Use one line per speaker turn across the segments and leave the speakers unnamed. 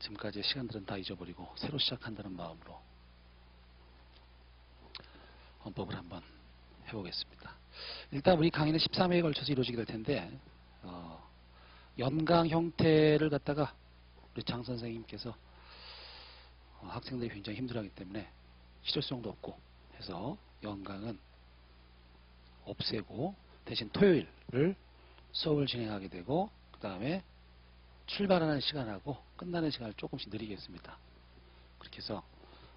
지금까지의 시간들은 다 잊어버리고 새로 시작한다는 마음으로 헌법을 한번 해보겠습니다. 일단 우리 강의는 13회에 걸쳐서 이루어지게 될 텐데 연강 형태를 갖다가 우리 장 선생님께서 학생들이 굉장히 힘들어하기 때문에 실효성도 없고 해서 연강은 없애고 대신 토요일을 수업을 진행하게 되고 그 다음에 출발하는 시간하고 끝나는 시간을 조금씩 늘리겠습니다. 그렇게 해서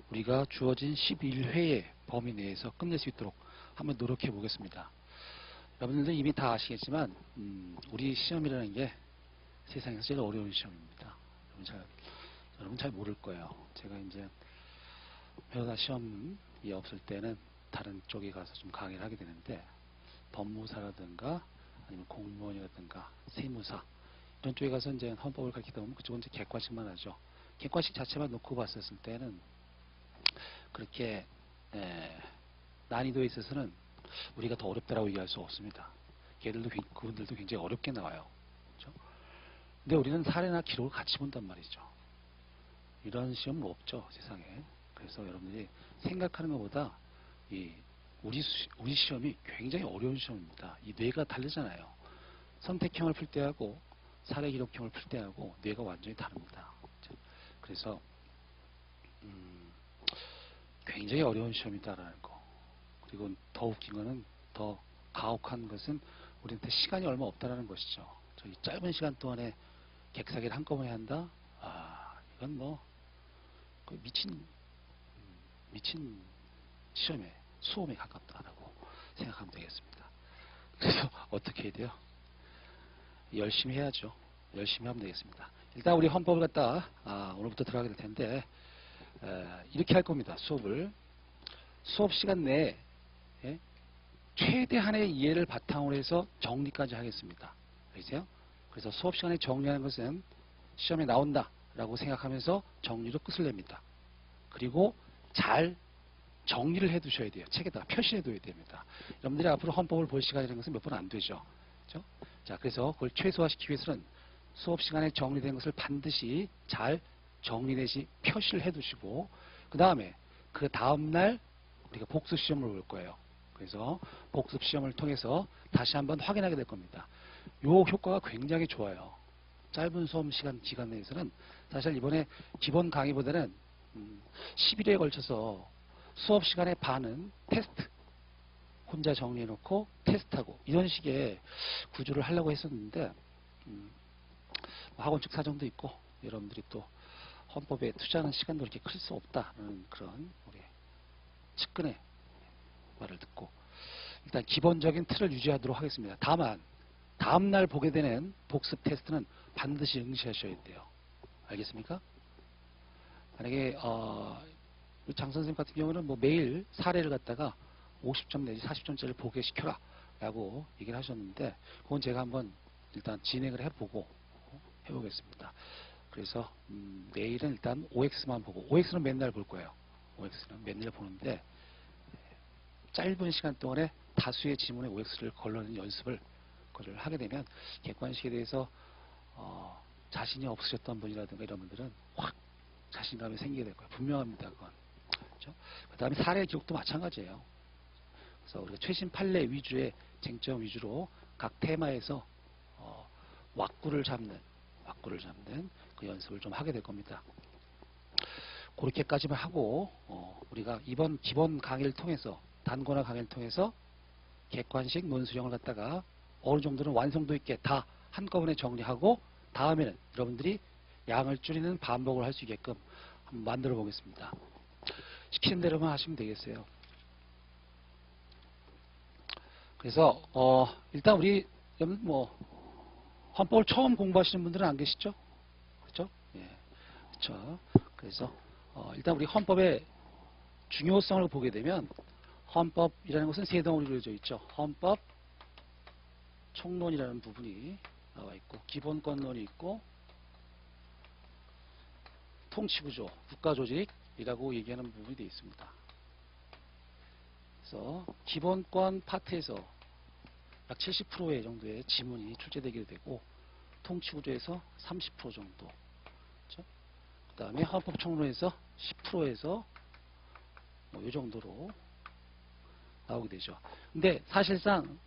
우리가 주어진 11회의 범위 내에서 끝낼 수 있도록 한번 노력해 보겠습니다. 여러분들도 이미 다 아시겠지만 우리 시험이라는 게 세상에서 제일 어려운 시험입니다. 여러분 잘 모를 거예요. 제가 이제 회사 시험이 없을 때는 다른 쪽에 가서 좀 강의를 하게 되는데 법무사라든가 아니면 공무원이라든가 세무사 이런 쪽에 가서 이제 헌법을 가르치다 보면 그쪽은 이제 객관식만 하죠. 객관식 자체만 놓고 봤었을 때는 그렇게 난이도에 있어서는 우리가 더 어렵다라고 얘기할 수 없습니다. 그분들도 굉장히 어렵게 나와요. 그렇죠? 근데 우리는 사례나 기록을 같이 본단 말이죠. 이런 시험은 없죠, 세상에. 그래서 여러분들이 생각하는 것보다 우리 시험이 굉장히 어려운 시험입니다. 이 뇌가 다르잖아요. 선택형을 풀 때하고 사례 기록형을 풀 때하고 뇌가 완전히 다릅니다. 그렇죠? 그래서 굉장히 어려운 시험이다라는 거. 그리고 더 웃긴 거는, 더 가혹한 것은 우리한테 시간이 얼마 없다라는 것이죠. 저희 짧은 시간 동안에 객사기를 한꺼번에 한다? 이건 뭐 미친 시험에 수험에 가깝다라고 생각하면 되겠습니다. 그래서 어떻게 해야 돼요? 열심히 해야죠. 열심히 하면 되겠습니다. 일단 우리 헌법을 갖다 오늘부터 들어가게 될 텐데 이렇게 할 겁니다. 수업 시간 내에 최대한의 이해를 바탕으로 해서 정리까지 하겠습니다. 알겠어요? 그래서 수업 시간에 정리하는 것은 시험에 나온다라고 생각하면서 정리로 끝을 냅니다. 그리고 잘 정리를 해 두셔야 돼요. 책에다가 표시해 둬야 됩니다. 여러분들이 앞으로 헌법을 볼 시간이라는 것은 몇 번 안 되죠. 그렇죠? 자, 그래서 그걸 최소화시키기 위해서는 수업 시간에 정리된 것을 반드시 잘 정리 내지 표시를 해 두시고 그 다음날 우리가 복습 시험을 볼 거예요. 그래서 복습 시험을 통해서 다시 한번 확인하게 될 겁니다. 요 효과가 굉장히 좋아요. 짧은 수업 기간 내에서는 사실 이번에 기본 강의보다는 11회에 걸쳐서 수업 시간의 반은 테스트, 혼자 정리해놓고 테스트하고 이런 식의 구조를 하려고 했었는데 학원 측 사정도 있고 여러분들이 또 헌법에 투자하는 시간도 이렇게 클 수 없다는 그런 우리 측근의 말을 듣고 일단 기본적인 틀을 유지하도록 하겠습니다. 다만 다음날 보게 되는 복습 테스트는 반드시 응시하셔야 돼요. 알겠습니까? 만약에 장 선생님 같은 경우는 뭐 매일 사례를 갖다가 50점 내지 40점짜리를 보게 시켜라 라고 얘기를 하셨는데 그건 제가 한번 일단 진행을 해보겠습니다. 그래서 내일은 일단 OX만 보고 OX는 맨날 볼 거예요. OX는 맨날 보는데 짧은 시간 동안에 다수의 지문에 OX를 걸러내는 연습을 하게 되면 객관식에 대해서 자신이 없으셨던 분이라든가 이런 분들은 확 자신감이 생기게 될 거예요. 분명합니다. 그건. 그렇죠? 그 다음에 사례 기록도 마찬가지예요. 그래서 우리가 최신 판례 위주의 쟁점 위주로 각 테마에서 왁구를 잡는 그 연습을 좀 하게 될 겁니다. 그렇게까지만 하고 우리가 이번 기본 강의를 통해서 단권화 강의를 통해서 객관식 논술형을 갖다가 어느 정도는 완성도 있게 다 한꺼번에 정리하고 다음에는 여러분들이 양을 줄이는 반복을 할 수 있게끔 한번 만들어 보겠습니다. 시키는 대로만 하시면 되겠어요. 그래서 일단 우리 뭐 헌법을 처음 공부하시는 분들은 안 계시죠? 그렇죠? 예, 그렇죠. 그래서 일단 우리 헌법의 중요성을 보게 되면 헌법이라는 것은 세 덩어리로 이루어져 있죠. 헌법, 총론이라는 부분이 나와 있고 기본권론이 있고 통치구조, 국가조직이라고 얘기하는 부분이 되어 있습니다. 그래서 기본권 파트에서 약 70%의 정도의 지문이 출제되게 되고 통치구조에서 30% 정도. 그렇죠? 그 다음에 헌법 총론에서 10%에서 뭐 이 정도로 나오게 되죠. 근데 사실상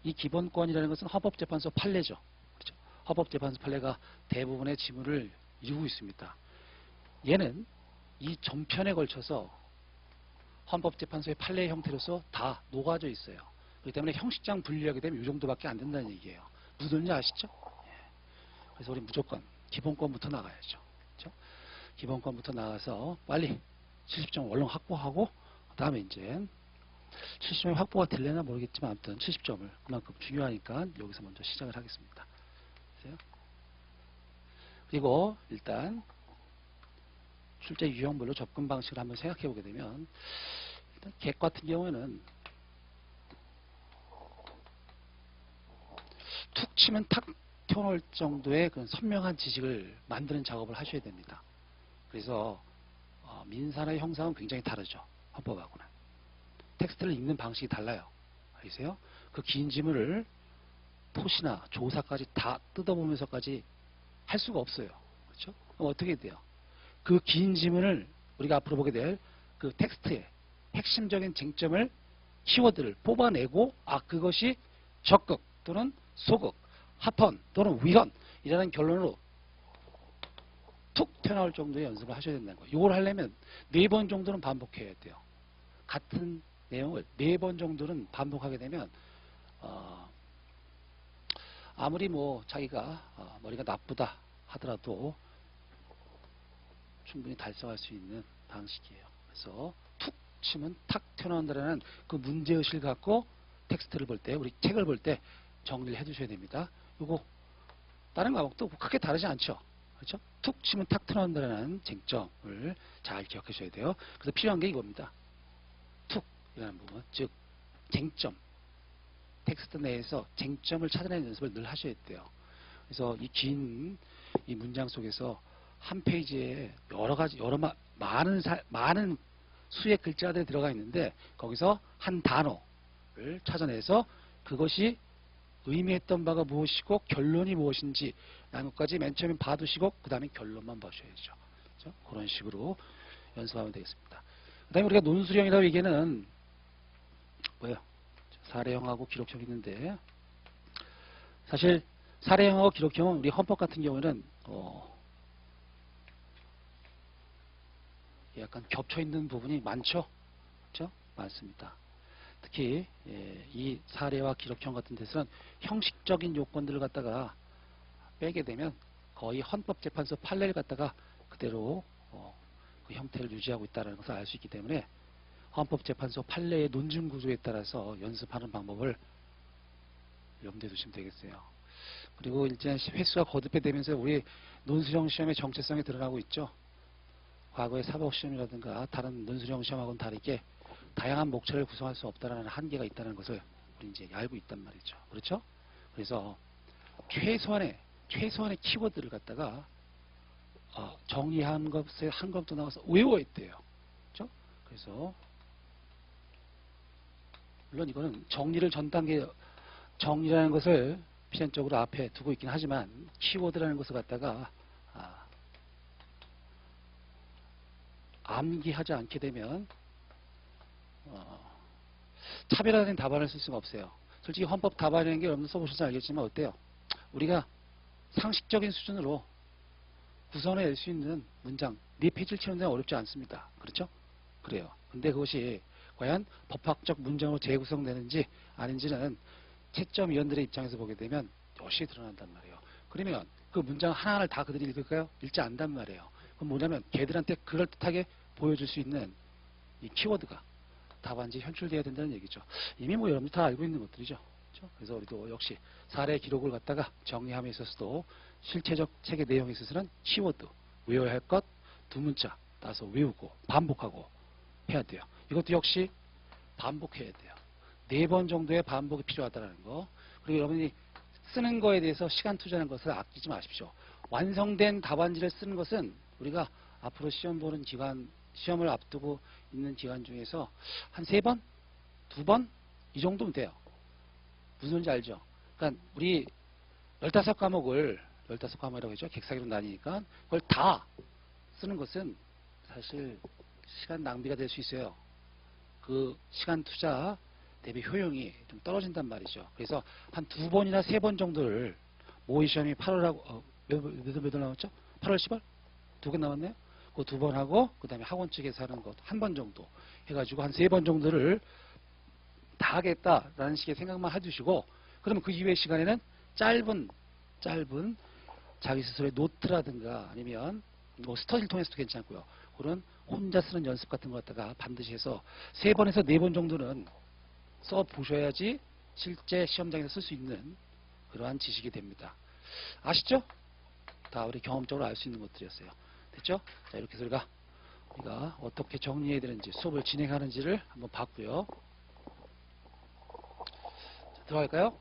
이 기본권이라는 것은 헌법재판소 판례죠. 그렇죠? 헌법재판소 판례가 대부분의 지문을 이루고 있습니다. 얘는 이 전편에 걸쳐서 헌법재판소의 판례 형태로서 다 녹아져 있어요. 그렇기 때문에 형식상 분리하게 되면 이 정도밖에 안 된다는 얘기예요. 무슨 소리인지 아시죠? 그래서 우리 무조건 기본권부터 나가야죠. 그렇죠? 기본권부터 나가서 빨리 70점 얼른 확보하고 그 다음에 이제 70점이 확보가 될려나 모르겠지만 아무튼 70점을 그만큼 중요하니까 여기서 먼저 시작을 하겠습니다. 그리고 일단 출제 유형별로 접근 방식을 한번 생각해 보게 되면 일단 객 같은 경우에는 툭 치면 탁 튀어나올 정도의 그런 선명한 지식을 만드는 작업을 하셔야 됩니다. 그래서 민사나 형사는 굉장히 다르죠. 헌법하고는. 텍스트를 읽는 방식이 달라요. 알겠어요? 그 긴 지문을 토시나 조사까지 다 뜯어보면서까지 할 수가 없어요. 그렇죠? 그럼 어떻게 돼요? 그 긴 지문을 우리가 앞으로 보게 될 그 텍스트의 핵심적인 쟁점을 키워드를 뽑아내고 그것이 적극 또는 소극, 합헌 또는 위헌이라는 결론으로 툭 튀어나올 정도의 연습을 하셔야 된다는 거예요. 이걸 하려면 4번 정도는 반복해야 돼요. 같은 내용을 4번 정도는 반복하게 되면 아무리 뭐 자기가 머리가 나쁘다 하더라도 충분히 달성할 수 있는 방식이에요. 그래서 툭 치면 탁 튀어나온다는 그 문제의식을 갖고 텍스트를 볼 때, 우리 책을 볼 때 정리를 해두셔야 됩니다. 이거 다른 과목도 크게 다르지 않죠. 그렇죠? 툭 치면 탁 튀어나온다는 쟁점을 잘 기억하셔야 돼요. 그래서 필요한 게 이겁니다. 툭이라는 부분, 즉 쟁점. 텍스트 내에서 쟁점을 찾아내는 연습을 늘 하셔야 돼요. 그래서 이 긴 이 문장 속에서 한 페이지에 많은 수의 글자들이 들어가 있는데 거기서 한 단어를 찾아내서 그것이 의미했던 바가 무엇이고 결론이 무엇인지 라는 것까지 맨 처음에 봐두시고 그 다음에 결론만 보셔야죠. 그렇죠? 그런 식으로 연습하면 되겠습니다. 그 다음에 우리가 논술형이라고 얘기는 뭐예요? 사례형하고 기록형이 있는데 사실 사례형하고 기록형은 우리 헌법 같은 경우에는 약간 겹쳐 있는 부분이 많죠. 그렇죠? 많습니다. 특히 이 사례와 기록형 같은 데서는 형식적인 요건들을 갖다가 빼게 되면 거의 헌법재판소 판례를 갖다가 그대로 그 형태를 유지하고 있다는 것을 알 수 있기 때문에 헌법재판소 판례의 논증 구조에 따라서 연습하는 방법을 염두에 두시면 되겠어요. 그리고 이제 횟수가 거듭되면서 우리 논술형 시험의 정체성이 드러나고 있죠. 과거의 사법시험이라든가 다른 논술형 시험하고는 다르게 다양한 목차를 구성할 수 없다는 한계가 있다는 것을 우리 이제 알고 있단 말이죠. 그렇죠? 그래서 최소한의 키워드를 갖다가 정리한 것에 한 것도 나와서 외워야 돼요. 그렇죠? 그래서 물론 이거는 정리를 전 단계 정리라는 것을 필연적으로 앞에 두고 있긴 하지만 키워드라는 것을 갖다가 암기하지 않게 되면 차별화된 답안을 쓸 수가 없어요. 솔직히 헌법 답안이라는 게 여러분들 써보셔서 알겠지만 어때요? 우리가 상식적인 수준으로 구성해낼 수 있는 문장 4페이지를 채우는 데는 어렵지 않습니다. 그렇죠? 그래요. 근데 그것이 과연 법학적 문장으로 재구성되는지 아닌지는 채점위원들의 입장에서 보게 되면 역시 드러난단 말이에요. 그러면 그 문장 하나하나를 다 그들이 읽을까요? 읽지 않단 말이에요. 그럼 뭐냐면 걔들한테 그럴듯하게 보여줄 수 있는 이 키워드가 답안지에 현출돼야 된다는 얘기죠. 이미 뭐 여러분들 다 알고 있는 것들이죠. 그렇죠? 그래서 우리도 역시 사례 기록을 갖다가 정리함에 있어서도 실체적 책의 내용에 있어서는 키워드, 외워야 할 것, 두 문자 따서 외우고 반복하고 해야 돼요. 이것도 역시 반복해야 돼요. 4번 정도의 반복이 필요하다는 거. 그리고 여러분이 쓰는 거에 대해서 시간 투자하는 것을 아끼지 마십시오. 완성된 답안지를 쓰는 것은 우리가 앞으로 시험 보는 기간, 시험을 앞두고 있는 기간 중에서 한 3번? 2번? 이 정도면 돼요. 무슨 소리인지 알죠? 그러니까 우리 15과목을 15과목이라고 했죠. 객사기로 나뉘니까 그걸 다 쓰는 것은 사실 시간 낭비가 될 수 있어요. 그 시간 투자 대비 효용이 좀 떨어진단 말이죠. 그래서 한 2번이나 3번 정도를 모의 시험이 8월하고 몇월 남았죠? 8월 10월? 2개 남았네요. 그 2번 하고 그 다음에 학원 측에서 하는 것 한 번 정도 해가지고 한 3번 정도를 다 하겠다라는 식의 생각만 해주시고, 그러면 그 이외의 시간에는 짧은 자기 스스로의 노트라든가 아니면 뭐 스터디를 통해서도 괜찮고요. 그런 혼자 쓰는 연습 같은 거 갖다가 반드시 해서 3번에서 4번 정도는 써 보셔야지 실제 시험장에서 쓸 수 있는 그러한 지식이 됩니다. 아시죠? 다 우리 경험적으로 알 수 있는 것들이었어요. 됐죠? 자, 이렇게 해서 우리가 어떻게 정리해야 되는지, 수업을 진행하는지를 한번 봤고요. 자, 들어갈까요?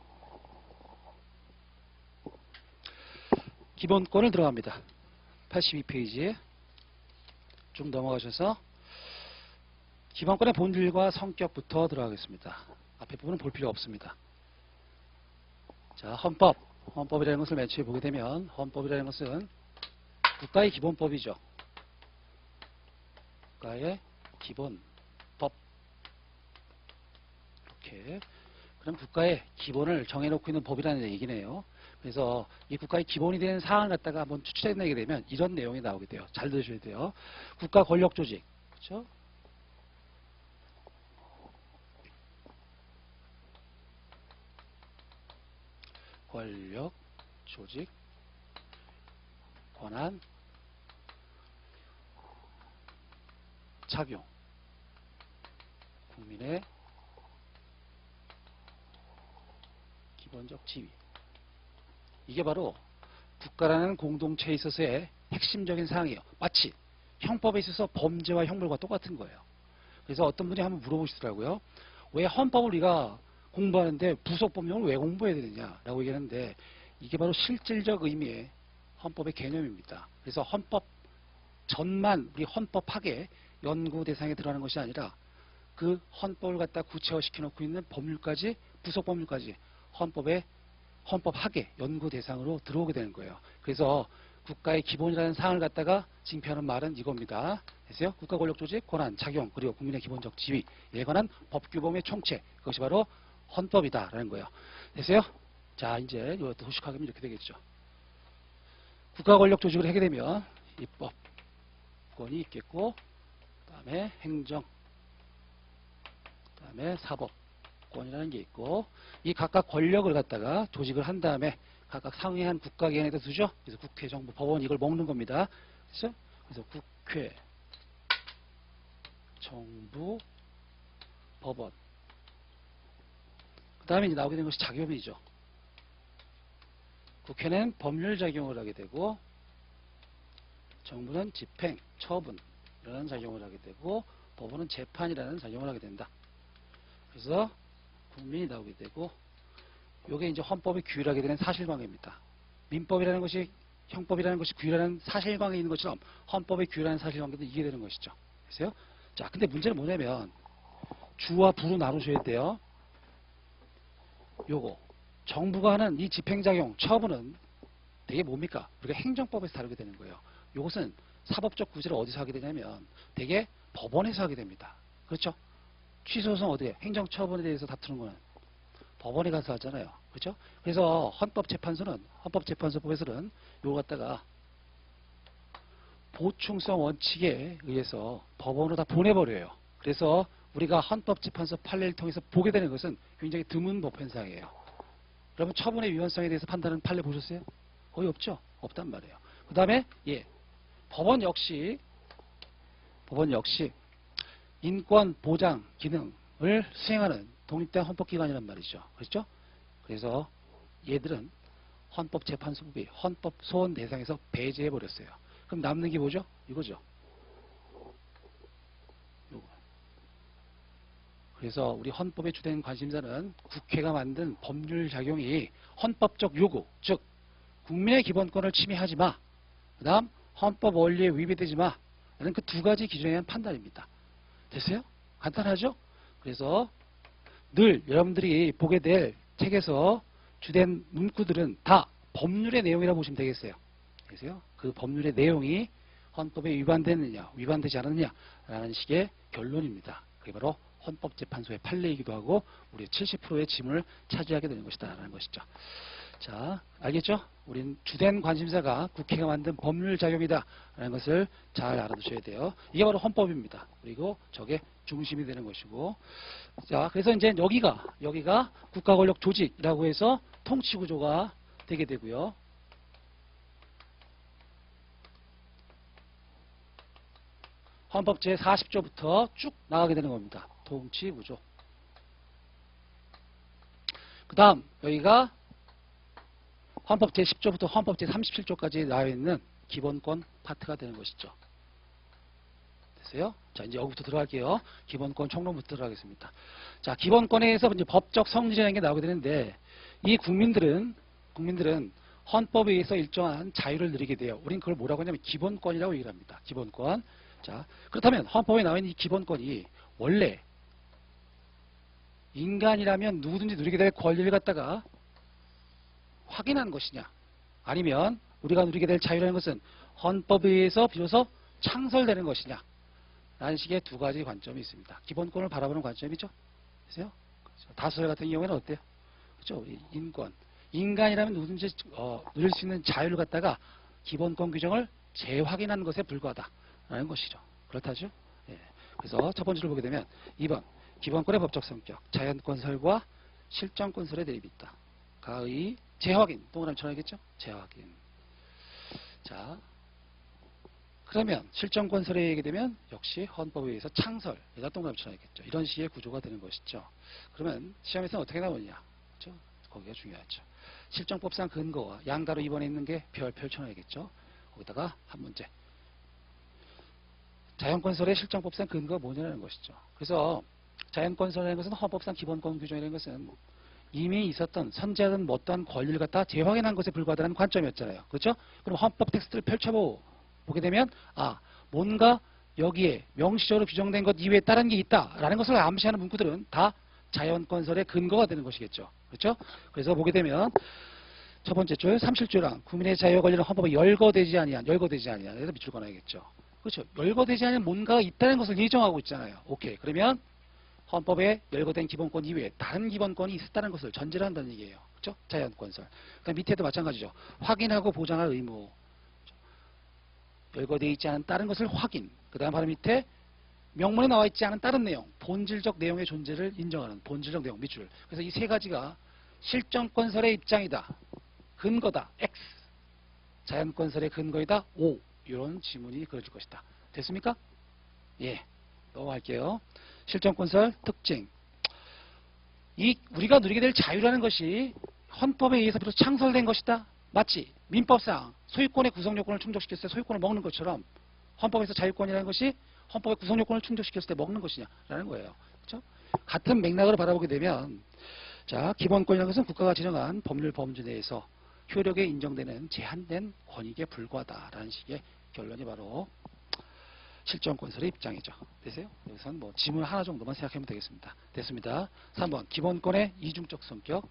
기본권을 들어갑니다. 82페이지에 쭉 넘어가셔서 기본권의 본질과 성격부터 들어가겠습니다. 앞에 부분은 볼 필요 없습니다. 자, 헌법이라는 것을 맨 처음에 보게 되면 헌법이라는 것은 국가의 기본법이죠. 국가의 기본법. 이렇게. 그럼 국가의 기본을 정해놓고 있는 법이라는 얘기네요. 그래서 이 국가의 기본이 되는 사항을 갖다가 한번 추출해내게 되면 이런 내용이 나오게 돼요. 잘 들으셔야 돼요. 국가 권력 조직. 그렇죠? 권력 조직, 권한, 작용, 국민의 기본적 지위. 이게 바로 국가라는 공동체에 있어서의 핵심적인 사항이에요. 마치 형법에 있어서 범죄와 형벌과 똑같은 거예요. 그래서 어떤 분이 한번 물어보시더라고요. 왜 헌법을 우리가 공부하는데 부속법령을 왜 공부해야 되느냐라고 얘기하는데, 이게 바로 실질적 의미의 헌법의 개념입니다. 그래서 헌법 전만 우리 헌법학의 연구 대상에 들어가는 것이 아니라 그 헌법을 갖다 구체화시켜 놓고 있는 법률까지, 부속법률까지 헌법학의 연구 대상으로 들어오게 되는 거예요. 그래서 국가의 기본이라는 사항을 갖다가 징표하는 말은 이겁니다. 됐어요? 국가 권력 조직, 권한, 작용, 그리고 국민의 기본적 지위에 관한 법규범의 총체, 그것이 바로 헌법이다라는 거예요. 됐어요? 자, 이제 이것도 도식화하면 이렇게 되겠죠. 국가 권력 조직을 하게 되면 입법권이 있겠고, 그 다음에 행정, 그 다음에 사법권이라는 게 있고, 이 각각 권력을 갖다가 조직을 한 다음에 각각 상위한 국가기관에다 두죠. 그래서 국회, 정부, 법원 이걸 먹는 겁니다. 그렇죠? 그래서 국회, 정부, 법원. 그 다음에 이제 나오게 된 것이 작용이죠. 국회는 법률 작용을 하게 되고, 정부는 집행, 처분이라는 작용을 하게 되고, 법원은 재판이라는 작용을 하게 된다. 그래서 국민이 나오게 되고, 요게 이제 헌법이 규율하게 되는 사실관계입니다. 민법이라는 것이, 형법이라는 것이 규율하는 사실관계에 있는 것처럼 헌법이 규율하는 사실관계도 이게 되는 것이죠. 그래서요. 자, 근데 문제는 뭐냐면 주와 부로 나누셔야 돼요. 요거 정부가 하는 이 집행작용, 처분은 되게 뭡니까? 우리가 행정법에서 다루게 되는 거예요. 요것은 사법적 구제를 어디서 하게 되냐면 되게 법원에서 하게 됩니다. 그렇죠? 취소소송 어디에? 행정처분에 대해서 다투는 거는 법원에 가서 하잖아요. 그렇죠? 그래서 헌법재판소법에서는 요거 갖다가 보충성 원칙에 의해서 법원으로 다 보내버려요. 그래서 우리가 헌법재판소 판례를 통해서 보게 되는 것은 굉장히 드문 법현상이에요. 여러분 처분의 위헌성에 대해서 판단하는 판례 보셨어요? 거의 없죠? 없단 말이에요. 그 다음에 법원 역시 인권 보장 기능을 수행하는 독립된 헌법기관이란 말이죠. 그렇죠? 그래서 얘들은 헌법재판소법이 헌법 소원 대상에서 배제해버렸어요. 그럼 남는 게 뭐죠? 이거죠. 그래서 우리 헌법의 주된 관심사는 국회가 만든 법률 작용이 헌법적 요구, 즉 국민의 기본권을 침해하지 마, 그 다음 헌법 원리에 위배되지 마 라는 그 두 가지 기준에 의한 판단입니다. 됐어요? 간단하죠? 그래서 늘 여러분들이 보게 될 책에서 주된 문구들은 다 법률의 내용이라고 보시면 되겠어요. 그래서요, 그 법률의 내용이 헌법에 위반되느냐, 위반되지 않느냐라는 식의 결론입니다. 그게 바로 헌법재판소의 판례이기도 하고 우리의 70%의 지문을 차지하게 되는 것이다 라는 것이죠. 자, 알겠죠? 우린 주된 관심사가 국회가 만든 법률 작용이다 라는 것을 잘 알아두셔야 돼요. 이게 바로 헌법입니다. 그리고 저게 중심이 되는 것이고, 자, 그래서 이제 여기가 국가권력 조직이라고 해서 통치구조가 되게 되고요. 헌법 제40조부터 쭉 나가게 되는 겁니다. 통치구조. 그 다음 여기가 헌법 제10조부터 헌법 제37조까지 나와 있는 기본권 파트가 되는 것이죠. 됐어요? 자, 이제 여기부터 들어갈게요. 기본권 총론부터 들어가겠습니다. 자, 기본권에서 이제 법적 성질이라는 게 나오게 되는데, 이 국민들은 헌법에 의해서 일정한 자유를 누리게 돼요. 우린 그걸 뭐라고 하냐면 기본권이라고 얘기를 합니다. 기본권. 자, 그렇다면 헌법에 나와 있는 이 기본권이 원래 인간이라면 누구든지 누리게 될 권리를 갖다가 확인한 것이냐, 아니면 우리가 누리게 될 자유라는 것은 헌법에 의해서 비로소 창설되는 것이냐 라는 식의 두 가지 관점이 있습니다. 기본권을 바라보는 관점이죠. 그래서 다수설 같은 경우에는 어때요? 그렇죠? 인권. 인간이라면 누구든지 누릴 수 있는 자유를 갖다가 기본권 규정을 재확인한 것에 불과하다라는 것이죠. 그렇다죠? 예. 그래서 첫 번째로 보게 되면 2번 기본권의 법적 성격, 자연권설과 실정권설의 대립이 있다. 가의 재확인, 동그라미 쳐야겠죠? 재확인. 자, 그러면 실정권설에 얘기 되면 역시 헌법에 의해서 창설, 여기다 동그라미 쳐야겠죠? 이런 식의 구조가 되는 것이죠. 그러면 시험에서는 어떻게 나오느냐? 그렇죠? 거기가 중요하죠. 실정법상 근거와 양가로 이번에 있는 게 별 펼쳐놔야겠죠? 거기다가 한 문제. 자연권설의 실정법상 근거가 뭐냐는 것이죠. 그래서 자연권설이라는 것은 헌법상 기본권 규정이라는 것은 이미 있었던 선제하던 어떠한 권리를 갖다 재확인한 것에 불과하다는 관점이었잖아요. 그렇죠? 그럼 헌법 텍스트를 펼쳐보게 되면 뭔가 여기에 명시적으로 규정된 것 이외에 다른 게 있다라는 것을 암시하는 문구들은 다 자연권설의 근거가 되는 것이겠죠. 그렇죠? 그래서 보게 되면 첫 번째 줄 37조랑 국민의 자유와 권리는 헌법에 열거되지 아니한 그래서 밑줄 꺼놔야겠죠. 그렇죠? 열거되지 않은 뭔가가 있다는 것을 예정하고 있잖아요. 오케이. 그러면 헌법에 열거된 기본권 이외에 다른 기본권이 있었다는 것을 전제로 한다는 얘기예요. 그렇죠? 자연권설. 그다음 밑에도 마찬가지죠. 확인하고 보장할 의무. 열거되어 있지 않은 다른 것을 확인. 그다음 바로 밑에 명문에 나와 있지 않은 다른 내용, 본질적 내용의 존재를 인정하는 본질적 내용 밑줄. 그래서 이 세 가지가 실정권설의 입장이다. 근거다. X. 자연권설의 근거이다. O. 이런 지문이 그려질 것이다. 됐습니까? 예. 넘어갈게요. 실정권설 특징. 우리가 누리게 될 자유라는 것이 헌법에 의해서 비로소 창설된 것이다. 마치 민법상 소유권의 구성 요건을 충족시켰을 때 소유권을 먹는 것처럼 헌법에서 자유권이라는 것이 헌법의 구성 요건을 충족시켰을 때 먹는 것이냐라는 거예요. 그렇죠? 같은 맥락으로 바라보게 되면 자, 기본권이라는 것은 국가가 지정한 법률 범주 내에서 효력에 인정되는 제한된 권익에 불과하다라는 식의 결론이 바로 실정권설의 입장이죠. 되세요? 여기서는 뭐 지문 하나 정도만 생각하면 되겠습니다. 됐습니다. 3번 기본권의 이중적 성격.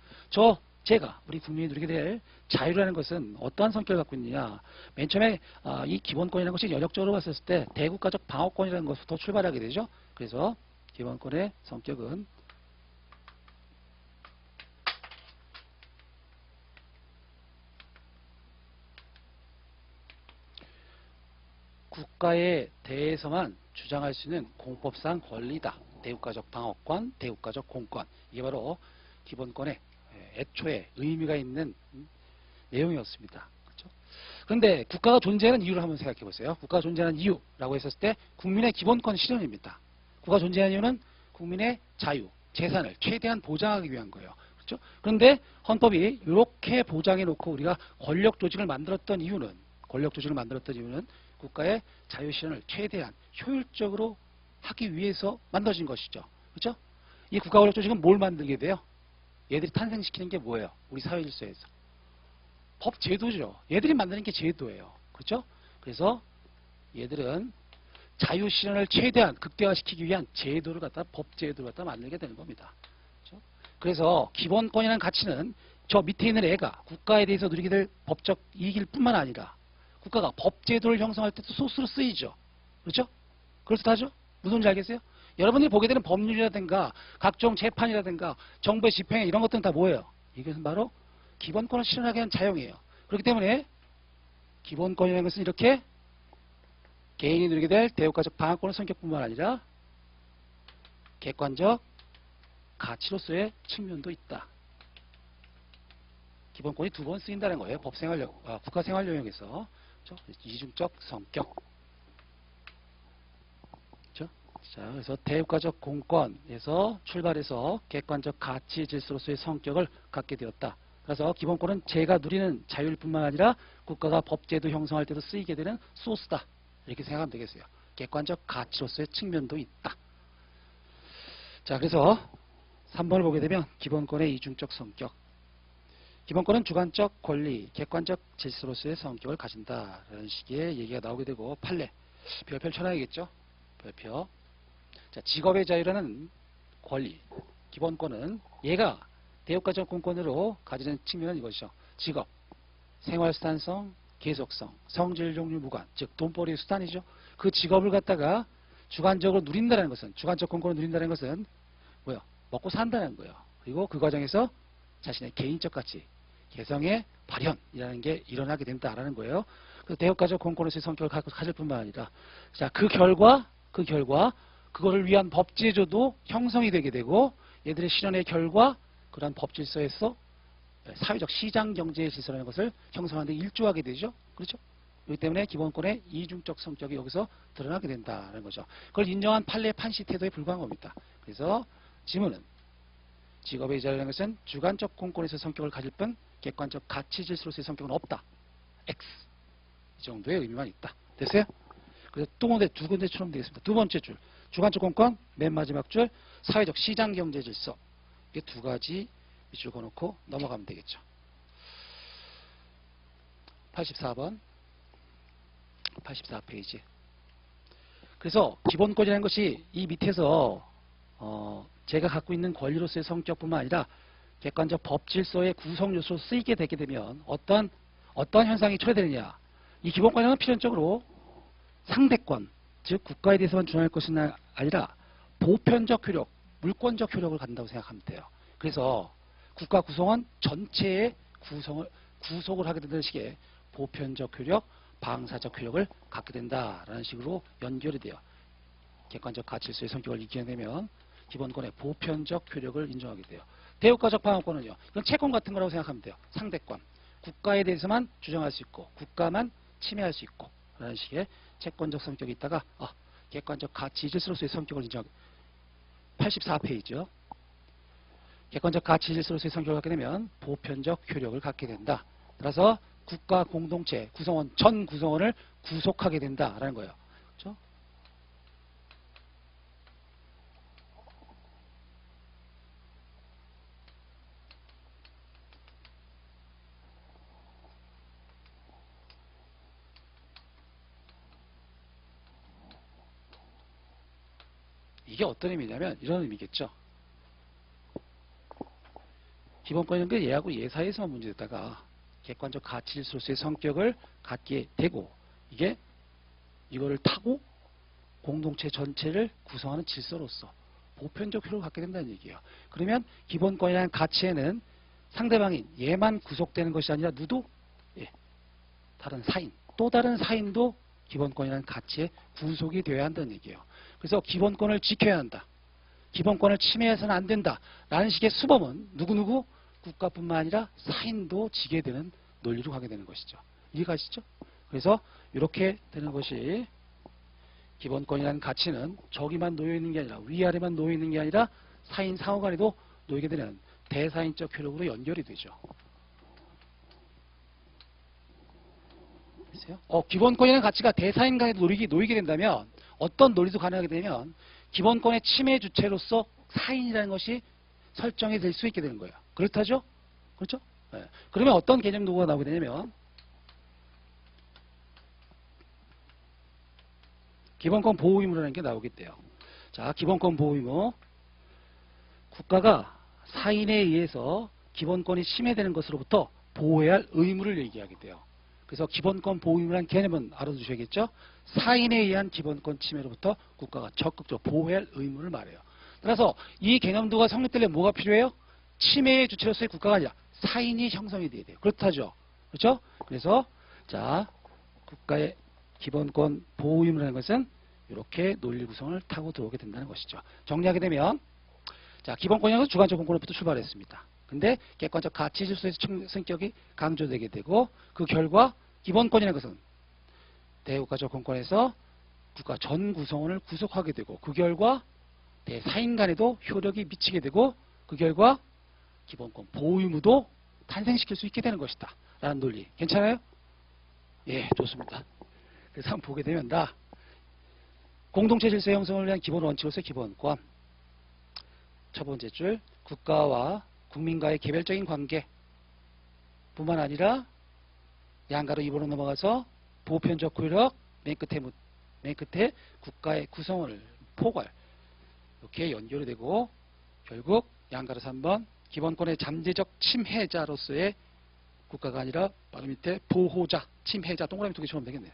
제가 우리 국민이 누리게 될 자유라는 것은 어떠한 성격을 갖고 있느냐. 맨 처음에 이 기본권이라는 것이 연역적으로 봤을 때 대국가적 방어권이라는 것부터 출발하게 되죠. 그래서 기본권의 성격은 국가에 대해서만 주장할 수 있는 공법상 권리다. 대국가적 방어권, 대국가적 공권. 이게 바로 기본권의 애초에 의미가 있는 내용이었습니다. 그렇죠? 그런데 국가가 존재하는 이유를 한번 생각해 보세요. 국가가 존재하는 이유라고 했었을 때 국민의 기본권 실현입니다. 국가가 존재하는 이유는 국민의 자유, 재산을 최대한 보장하기 위한 거예요. 그렇죠? 그런데 헌법이 이렇게 보장해 놓고 우리가 권력 조직을 만들었던 이유는 국가의 자유 실현을 최대한 효율적으로 하기 위해서 만들어진 것이죠. 그렇죠? 이 국가 권력 조직은 뭘 만들게 돼요? 얘들이 탄생시키는 게 뭐예요? 우리 사회 질서에서. 법 제도죠. 얘들이 만드는 게 제도예요. 그렇죠? 그래서 얘들은 자유 실현을 최대한 극대화시키기 위한 제도를 갖다 법 제도를 갖다 만들게 되는 겁니다. 그렇죠? 그래서 기본권이라는 가치는 저 밑에 있는 애가 국가에 대해서 누리게 될 법적 이익일 뿐만 아니라 국가가 법제도를 형성할 때도 소스로 쓰이죠. 그렇죠? 그렇다죠? 무슨 소리인지 알겠어요? 여러분들이 보게 되는 법률이라든가 각종 재판이라든가 정부의 집행 이런 것들은 다 뭐예요? 이것은 바로 기본권을 실현하기 위한 자용이에요. 그렇기 때문에 기본권이라는 것은 이렇게 개인이 누리게 될 대국가적 방어권의 성격뿐만 아니라 객관적 가치로서의 측면도 있다. 기본권이 두 번 쓰인다는 거예요. 국가생활 영역에서. 그렇죠? 이중적 성격. 그렇죠? 자, 그래서 대국가적 공권에서 출발해서 객관적 가치 질서로서의 성격을 갖게 되었다. 그래서 기본권은 제가 누리는 자율 뿐만 아니라 국가가 법제도 형성할 때도 쓰이게 되는 소스다. 이렇게 생각하면 되겠어요. 객관적 가치로서의 측면도 있다. 자, 그래서 3번을 보게 되면 기본권의 이중적 성격. 기본권은 주관적 권리, 객관적 질서로서의 성격을 가진다라는 식의 얘기가 나오게 되고 판례, 별표를 쳐놔야겠죠. 별표. 자, 직업의 자유라는 권리, 기본권은 얘가 대국가적 공권으로 가지는 측면은 이것이죠. 직업, 생활수단성, 계속성, 성질 종류 무관, 즉 돈벌이의 수단이죠. 그 직업을 갖다가 주관적으로 누린다는 것은, 주관적 공권을 누린다는 것은 뭐요? 먹고 산다는 거예요. 그리고 그 과정에서 자신의 개인적 가치, 개성의 발현이라는 게 일어나게 된다라는 거예요. 그래서 대국가적 공권으로서의 성격을 가질 뿐만 아니라, 자, 그 결과 그거를 위한 법제조도 형성이 되게 되고 얘들의 실현의 결과 그러한 법질서에서 사회적 시장 경제의 질서라는 것을 형성하는 데 일조하게 되죠. 그렇죠? 그렇기 때문에 기본권의 이중적 성격이 여기서 드러나게 된다는 거죠. 그걸 인정한 판례 판시 태도에 불과한 겁니다. 그래서 지문은 직업의 자유라는 것은 주관적 공권에서 성격을 가질 뿐 객관적 가치 질서로서의 성격은 없다. X. 이 정도의 의미만 있다. 됐어요? 그래서 두 군데처럼 되겠습니다. 두 번째 줄. 주관적 공권, 맨 마지막 줄. 사회적 시장 경제 질서. 이게 두 가지 밑줄 그어놓고 넘어가면 되겠죠. 84번. 84페이지. 그래서 기본권이라는 것이 이 밑에서 제가 갖고 있는 권리로서의 성격뿐만 아니라 객관적 법 질서의 구성 요소로 쓰이게 되게 되면 어떤 현상이 초래되느냐. 이 기본권은 필연적으로 상대권, 즉 국가에 대해서만 준할 것이 아니라 보편적 효력, 물권적 효력을 갖는다고 생각하면 돼요. 그래서 국가 구성원 전체의 구속을 하게 된다는 식의 보편적 효력, 방사적 효력을 갖게 된다라는 식으로 연결이 돼요. 객관적 가치질서의 성격을 이겨내면 기본권의 보편적 효력을 인정하게 돼요. 대국가적 방어권은요. 이건 채권 같은 거라고 생각하면 돼요. 상대권. 국가에 대해서만 주장할 수 있고 국가만 침해할 수 있고 라는 식의 채권적 성격이 있다가 객관적 가치 질서로서의 성격을 인정하게 84페이지요. 객관적 가치 질서로서의 성격을 갖게 되면 보편적 효력을 갖게 된다. 따라서 국가 공동체 구성원 전 구성원을 구속하게 된다라는 거예요. 그렇죠? 이게 어떤 의미냐면 이런 의미겠죠. 기본권이라는 게 얘하고 얘 사이에서만 문제됐다가 객관적 가치 질서로서의 성격을 갖게 되고 이거를 타고 공동체 전체를 구성하는 질서로서 보편적 효력을 갖게 된다는 얘기예요. 그러면 기본권이라는 가치에는 상대방인 얘만 구속되는 것이 아니라 누도 다른 사인, 또 다른 사인도 기본권이라는 가치에 구속이 되어야 한다는 얘기예요. 그래서 기본권을 지켜야 한다. 기본권을 침해해서는 안 된다. 라는 식의 수범은 누구누구 국가뿐만 아니라 사인도 지게 되는 논리로 가게 되는 것이죠. 이해가시죠? 그래서 이렇게 되는 것이 기본권이라는 가치는 저기만 놓여있는 게 아니라 위아래만 놓여있는 게 아니라 사인 상호 간에도 놓이게 되는 대사인적 효력으로 연결이 되죠. 기본권이라는 가치가 대사인 간에도 놓이게 된다면 어떤 논리도 가능하게 되면 기본권의 침해 주체로서 사인이라는 것이 설정이 될 수 있게 되는 거예요. 그렇다죠? 그렇죠? 네. 그러면 어떤 개념 도구가 나오게 되냐면 기본권 보호 의무라는 게 나오게 돼요. 자, 기본권 보호 의무. 국가가 사인에 의해서 기본권이 침해되는 것으로부터 보호해야 할 의무를 얘기하게 돼요. 그래서 기본권 보호 의무라는 개념은 알아두셔야겠죠. 사인에 의한 기본권 침해로부터 국가가 적극적으로 보호할 의무를 말해요. 따라서 이 개념도가 성립되려면 뭐가 필요해요? 침해의 주체로서의 국가가 아니라 사인이 형성이 돼야 돼요. 그렇다죠. 그렇죠? 그래서 자, 국가의 기본권 보호 의무라는 것은 이렇게 논리 구성을 타고 들어오게 된다는 것이죠. 정리하게 되면 자, 기본권에서 주관적 공권으로부터 출발했습니다. 근데 객관적 가치 질서의 성격이 강조되게 되고 그 결과 기본권이라는 것은 대국가적 공권에서 국가 전 구성원을 구속하게 되고 그 결과 대사인 간에도 효력이 미치게 되고 그 결과 기본권 보호 의무도 탄생시킬 수 있게 되는 것이다. 라는 논리. 괜찮아요? 예, 좋습니다. 그래서 한번 보게 되면 공동체 질서 형성을 위한 기본 원칙으로서의 기본권. 첫 번째 줄 국가와 국민과의 개별적인 관계 뿐만 아니라 양가로 입으로 넘어가서 보편적 효력 맨 끝에 국가의 구성원을 포괄 이렇게 연결이 되고 결국 양가로 3번 기본권의 잠재적 침해자로서의 국가가 아니라 바로 밑에 보호자, 침해자 동그라미 2개 쳐놓으면 되겠네요.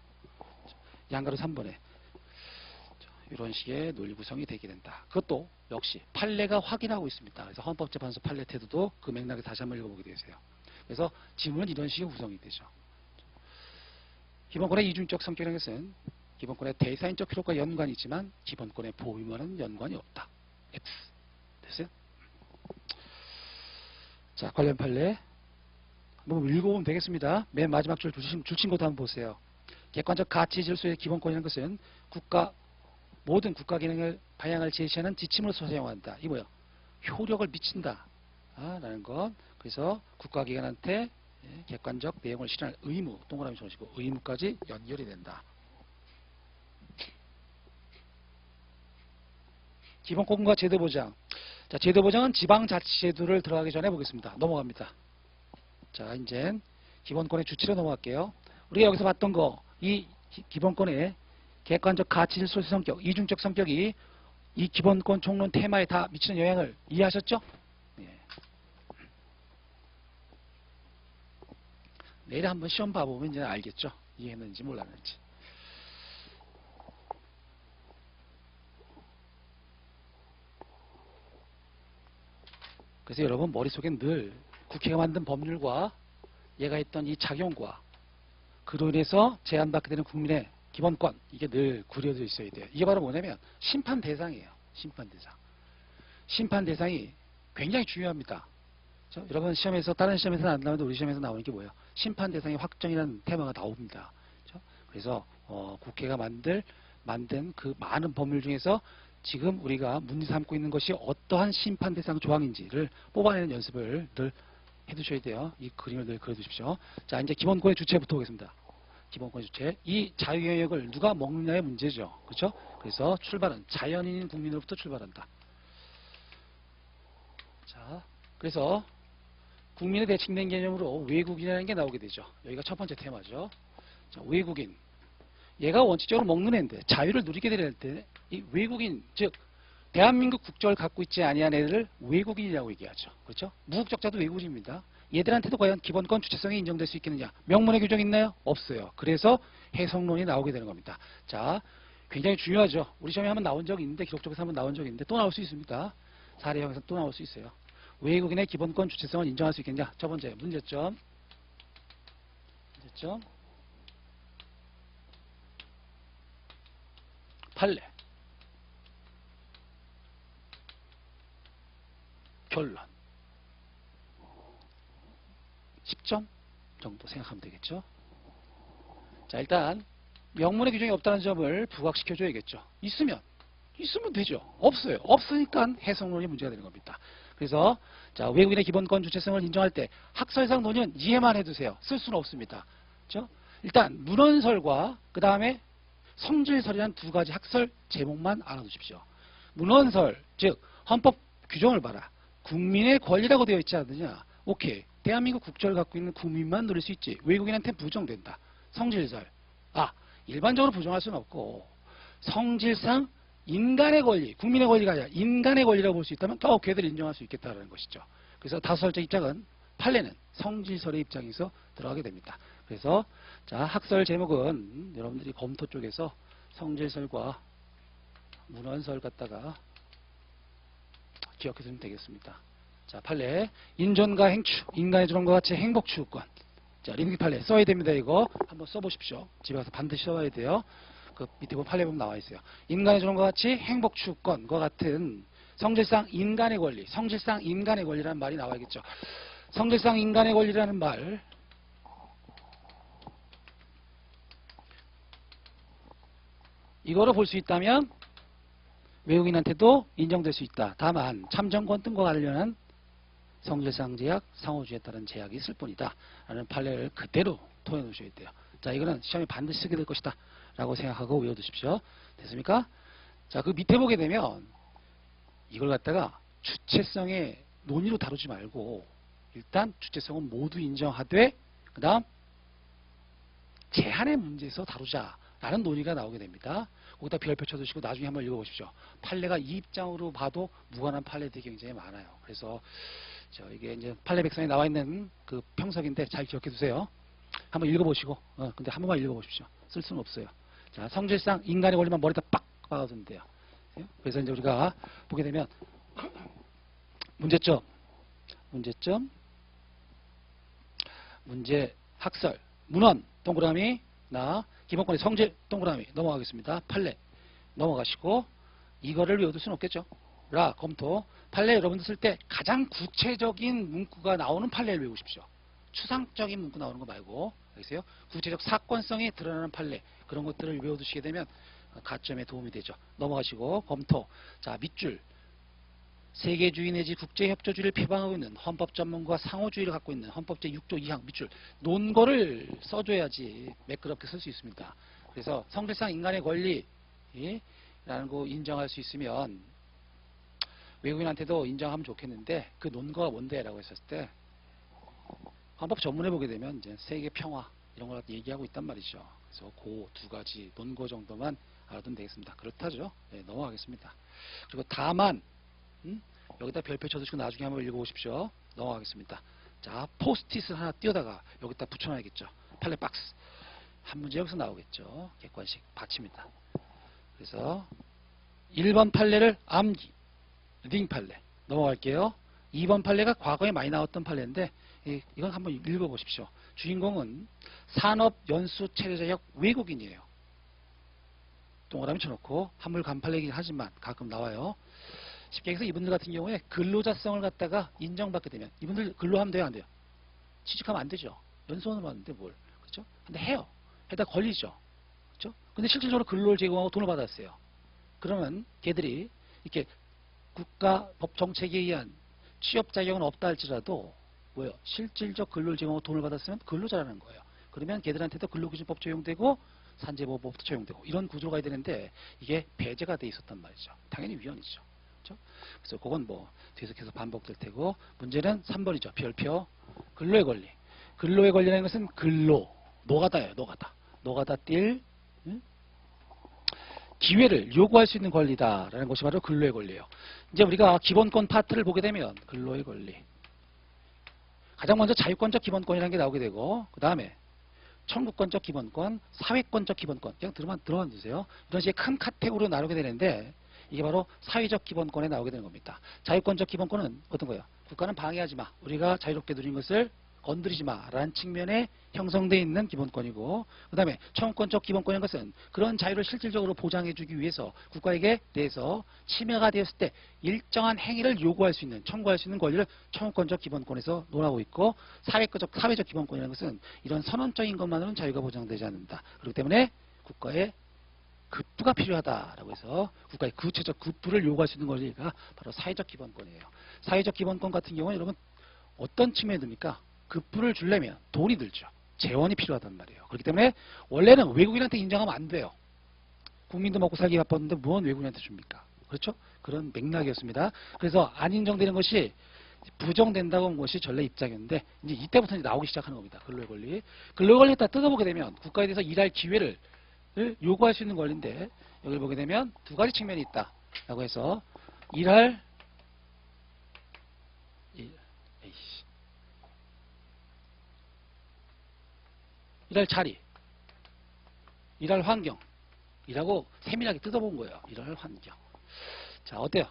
양가로 3번에 이런 식의 논리 구성이 되게 된다. 그것도 역시 판례가 확인하고 있습니다. 그래서 헌법재판소 판례 태도도 그 맥락에 다시 한번 읽어보게 되세요. 그래서 지문은 이런 식의 구성이 되죠. 기본권의 이중적 성격이라는 것은 기본권의 대사인적 효력과 연관이 있지만 기본권의 보호 의무와는 연관이 없다. X. 됐어요? 자, 관련 판례 한번 읽어보면 되겠습니다. 맨 마지막 줄 줄친 것도 한번 보세요. 객관적 가치 질서의 기본권이라는 것은 모든 국가 기능을 방향을 제시하는 지침으로서 사용한다. 이 뭐야? 효력을 미친다. 라는 것. 그래서 국가기관한테 객관적 내용을 실현할 의무, 동그라미 쳐주시고 의무까지 연결이 된다. 기본권과 제도보장. 자, 제도보장은 지방자치제도를 들어가기 전에 보겠습니다. 넘어갑니다. 자, 이제 기본권의 주체로 넘어갈게요. 우리가 여기서 봤던 거, 이 기본권의 객관적 가치 질서의 성격, 이중적 성격이 이 기본권 총론 테마에 다 미치는 영향을 이해하셨죠? 네. 내일 한번 시험 봐보면 이제 알겠죠? 이해했는지 몰랐는지. 그래서 여러분 머릿속엔 늘 국회가 만든 법률과 얘가 했던 이 작용과 그로 인해서 제한받게 되는 국민의 기본권, 이게 늘 구려져 있어야 돼요. 이게 바로 뭐냐면 심판 대상이에요. 심판 대상. 심판 대상이 굉장히 중요합니다. 그렇죠? 여러분 시험에서 다른 시험에서는 안 나오는데 우리 시험에서 나오는 게 뭐예요? 심판 대상의 확정이라는 테마가 나옵니다. 그렇죠? 그래서 국회가 만든 그 많은 법률 중에서 지금 우리가 문제 삼고 있는 것이 어떠한 심판 대상 조항인지를 뽑아내는 연습을 늘 해두셔야 돼요. 이 그림을 늘 그려두십시오. 자, 이제 기본권의 주체부터 보겠습니다. 기본권의 주체. 이 자유 영역을 누가 먹느냐의 문제죠. 그렇죠? 그래서 출발은 자연인인 국민으로부터 출발한다. 자, 그래서 국민의 대칭된 개념으로 외국인이라는 게 나오게 되죠. 여기가 첫 번째 테마죠. 자, 외국인. 얘가 원칙적으로 먹는 애인데 자유를 누리게 될 때 이 외국인, 즉 대한민국 국적을 갖고 있지 아니한 애들을 외국인이라고 얘기하죠. 그렇죠? 무국적자도 외국인입니다. 얘들한테도 과연 기본권 주체성이 인정될 수 있겠느냐? 명문의 규정 있나요? 없어요. 그래서 해석론이 나오게 되는 겁니다. 자, 굉장히 중요하죠. 우리 시험에 한번 나온 적이 있는데, 기록적에서 한번 나온 적이 있는데 또 나올 수 있습니다. 사례형에서 또 나올 수 있어요. 외국인의 기본권 주체성을 인정할 수 있겠냐? 첫 번째 문제점. 판례. 결론. 10점 정도 생각하면 되겠죠. 자, 일단 명문의 규정이 없다는 점을 부각시켜줘야겠죠. 있으면 되죠. 없어요. 없으니까 해석론이 문제가 되는 겁니다. 그래서 자, 외국인의 기본권 주체성을 인정할 때 학설상 논의는 이해만 해두세요. 쓸 수는 없습니다. 그렇죠? 일단 문헌설과 그 다음에 성질설이라는 두 가지 학설 제목만 알아두십시오. 문헌설, 즉 헌법 규정을 봐라. 국민의 권리라고 되어 있지 않느냐. 오케이. 대한민국 국적을 갖고 있는 국민만 누릴 수 있지. 외국인한테 부정된다. 성질설. 일반적으로 부정할 수는 없고 성질상 인간의 권리, 국민의 권리가 아니라 인간의 권리라고 볼 수 있다면 걔들 인정할 수 있겠다는 것이죠. 그래서 다수설적 입장은 판례는 성질설의 입장에서 들어가게 됩니다. 그래서 자, 학설 제목은 여러분들이 검토 쪽에서 성질설과 문헌설 갖다가 기억해 두면 되겠습니다. 자, 판례 인존과 행추, 인간의 존엄과 가치 행복 추구권. 자, 림기 판례 써야 됩니다. 이거 한번 써보십시오. 집에 가서 반드시 써야 돼요. 그 밑에 보면 판례 보면 나와 있어요. 인간의 존엄과 가치 행복 추구권과 같은 성질상 인간의 권리, 성질상 인간의 권리라는 말이 나와야겠죠. 성질상 인간의 권리라는 말, 이거를 볼 수 있다면 외국인한테도 인정될 수 있다. 다만 참정권 등과 관련한 성질상 제약, 상호주의에 따른 제약이 있을 뿐이다 라는 판례를 그대로 토해 놓으셔야 돼요. 자, 이거는 시험에 반드시 쓰게 될 것이다 라고 생각하고 외워두십시오. 됐습니까? 자, 그 밑에 보게 되면 이걸 갖다가 주체성의 논의로 다루지 말고 일단 주체성은 모두 인정하되 그 다음 제한의 문제에서 다루자라는 논의가 나오게 됩니다. 거기다 별표 쳐두시고 나중에 한번 읽어보십시오. 판례가 이 입장으로 봐도 무관한 판례들이 굉장히 많아요. 그래서 이게 이제 판례 백성에 나와 있는 그 평석인데 잘 기억해 두세요. 한번 읽어보시고 근데 한 번만 읽어보십시오. 쓸 수는 없어요. 자, 성질상 인간의 권리만 머리다 빡 박아두면 돼요. 그래서 이제 우리가 보게 되면 문제점, 문제 학설, 문헌 동그라미 나 기본권의 성질 동그라미 넘어가겠습니다. 판례 넘어가시고 이거를 외워둘 수는 없겠죠. 라 검토 판례 여러분들 쓸 때 가장 구체적인 문구가 나오는 판례를 외우십시오. 추상적인 문구 나오는 거 말고 알겠어요? 구체적 사건성이 드러나는 판례 그런 것들을 외워두시게 되면 가점에 도움이 되죠. 넘어가시고 검토 자 밑줄 세계주의 내지 국제협조주의를 표방하고 있는 헌법 전문가와 상호주의를 갖고 있는 헌법 제6조 2항 밑줄 논거를 써줘야지 매끄럽게 쓸 수 있습니다. 그래서 성질상 인간의 권리라는 거 인정할 수 있으면 외국인한테도 인정하면 좋겠는데 그 논거가 뭔데 라고 했었을 때 헌법 전문에 보게 되면 이제 세계 평화 이런 걸 얘기하고 있단 말이죠. 그래서 그 두 가지 논거 정도만 알아두면 되겠습니다. 그렇다죠. 네, 넘어가겠습니다. 그리고 다만 여기다 별표 쳐주시고 나중에 한번 읽어보십시오. 넘어가겠습니다. 자, 포스트잇을 하나 띄어다가 여기다 붙여놔야겠죠. 판례 박스. 한 문제 여기서 나오겠죠. 객관식 받칩니다. 그래서 1번 판례를 암기, 리딩 판례. 넘어갈게요. 2번 판례가 과거에 많이 나왔던 판례인데 이건 한번 읽어보십시오. 주인공은 산업연수 체제자격 외국인이에요. 동그라미 쳐놓고 한물 간판례이긴 하지만 가끔 나와요. 쉽게 해서 이분들 같은 경우에 근로자성을 갖다가 인정받게 되면 이분들 근로하면 돼요, 안 돼요? 취직하면 안 되죠. 연수원으로 하는데 뭘, 그렇죠? 근데 해요. 해다 걸리죠, 그렇죠? 근데 실질적으로 근로를 제공하고 돈을 받았어요. 그러면 걔들이 이렇게 국가 법 정책에 의한 취업 자격은 없다 할지라도 뭐요? 실질적 근로를 제공하고 돈을 받았으면 근로자라는 거예요. 그러면 걔들한테도 근로기준법 적용되고 산재보호법도 적용되고 이런 구조로 가야 되는데 이게 배제가 돼 있었단 말이죠. 당연히 위헌이죠. 그렇죠? 그래서 그건 뭐 뒤에서 계속 반복될 테고 문제는 3번이죠. 별표 근로의 권리. 근로의 권리라는 것은 근로 노가다예요. 노가다 뛸 기회를 요구할 수 있는 권리다라는 것이 바로 근로의 권리예요. 이제 우리가 기본권 파트를 보게 되면 근로의 권리 가장 먼저 자유권적 기본권이라는 게 나오게 되고 그 다음에 청구권적 기본권, 사회권적 기본권 그냥 들어만 주세요. 이런 식의 큰 카테고리로 나누게 되는데 이게 바로 사회적 기본권에 나오게 되는 겁니다. 자유권적 기본권은 어떤 거예요? 국가는 방해하지 마. 우리가 자유롭게 누린 것을 건드리지 마. 라는 측면에 형성되어 있는 기본권이고 그 다음에 청구권적 기본권인 것은 그런 자유를 실질적으로 보장해주기 위해서 국가에게 대해서 침해가 되었을 때 일정한 행위를 요구할 수 있는, 청구할 수 있는 권리를 청구권적 기본권에서 논하고 있고 사회적 기본권이라는 것은 이런 선언적인 것만으로는 자유가 보장되지 않는다. 그렇기 때문에 국가의 급부가 필요하다라고 해서 국가의 구체적 급부를 요구할 수 있는 권리가 바로 사회적 기본권이에요. 사회적 기본권 같은 경우는 여러분 어떤 측면이 듭니까? 급부를 주려면 돈이 들죠. 재원이 필요하단 말이에요. 그렇기 때문에 원래는 외국인한테 인정하면 안 돼요. 국민도 먹고 살기 바빴는데 무언 외국인한테 줍니까? 그렇죠? 그런 맥락이었습니다. 그래서 안 인정되는 것이 부정된다고 한 것이 전례 입장이었는데 이제 이때부터 이제 나오기 시작하는 겁니다. 근로의 권리. 근로의 권리에 딱 뜯어보게 되면 국가에 대해서 일할 기회를 요구할 수 있는 권리인데 여기를 보게 되면 두 가지 측면이 있다라고 해서 일할 일할 자리, 일할 환경, 이라고 세밀하게 뜯어본 거예요. 일할 환경. 자, 어때요?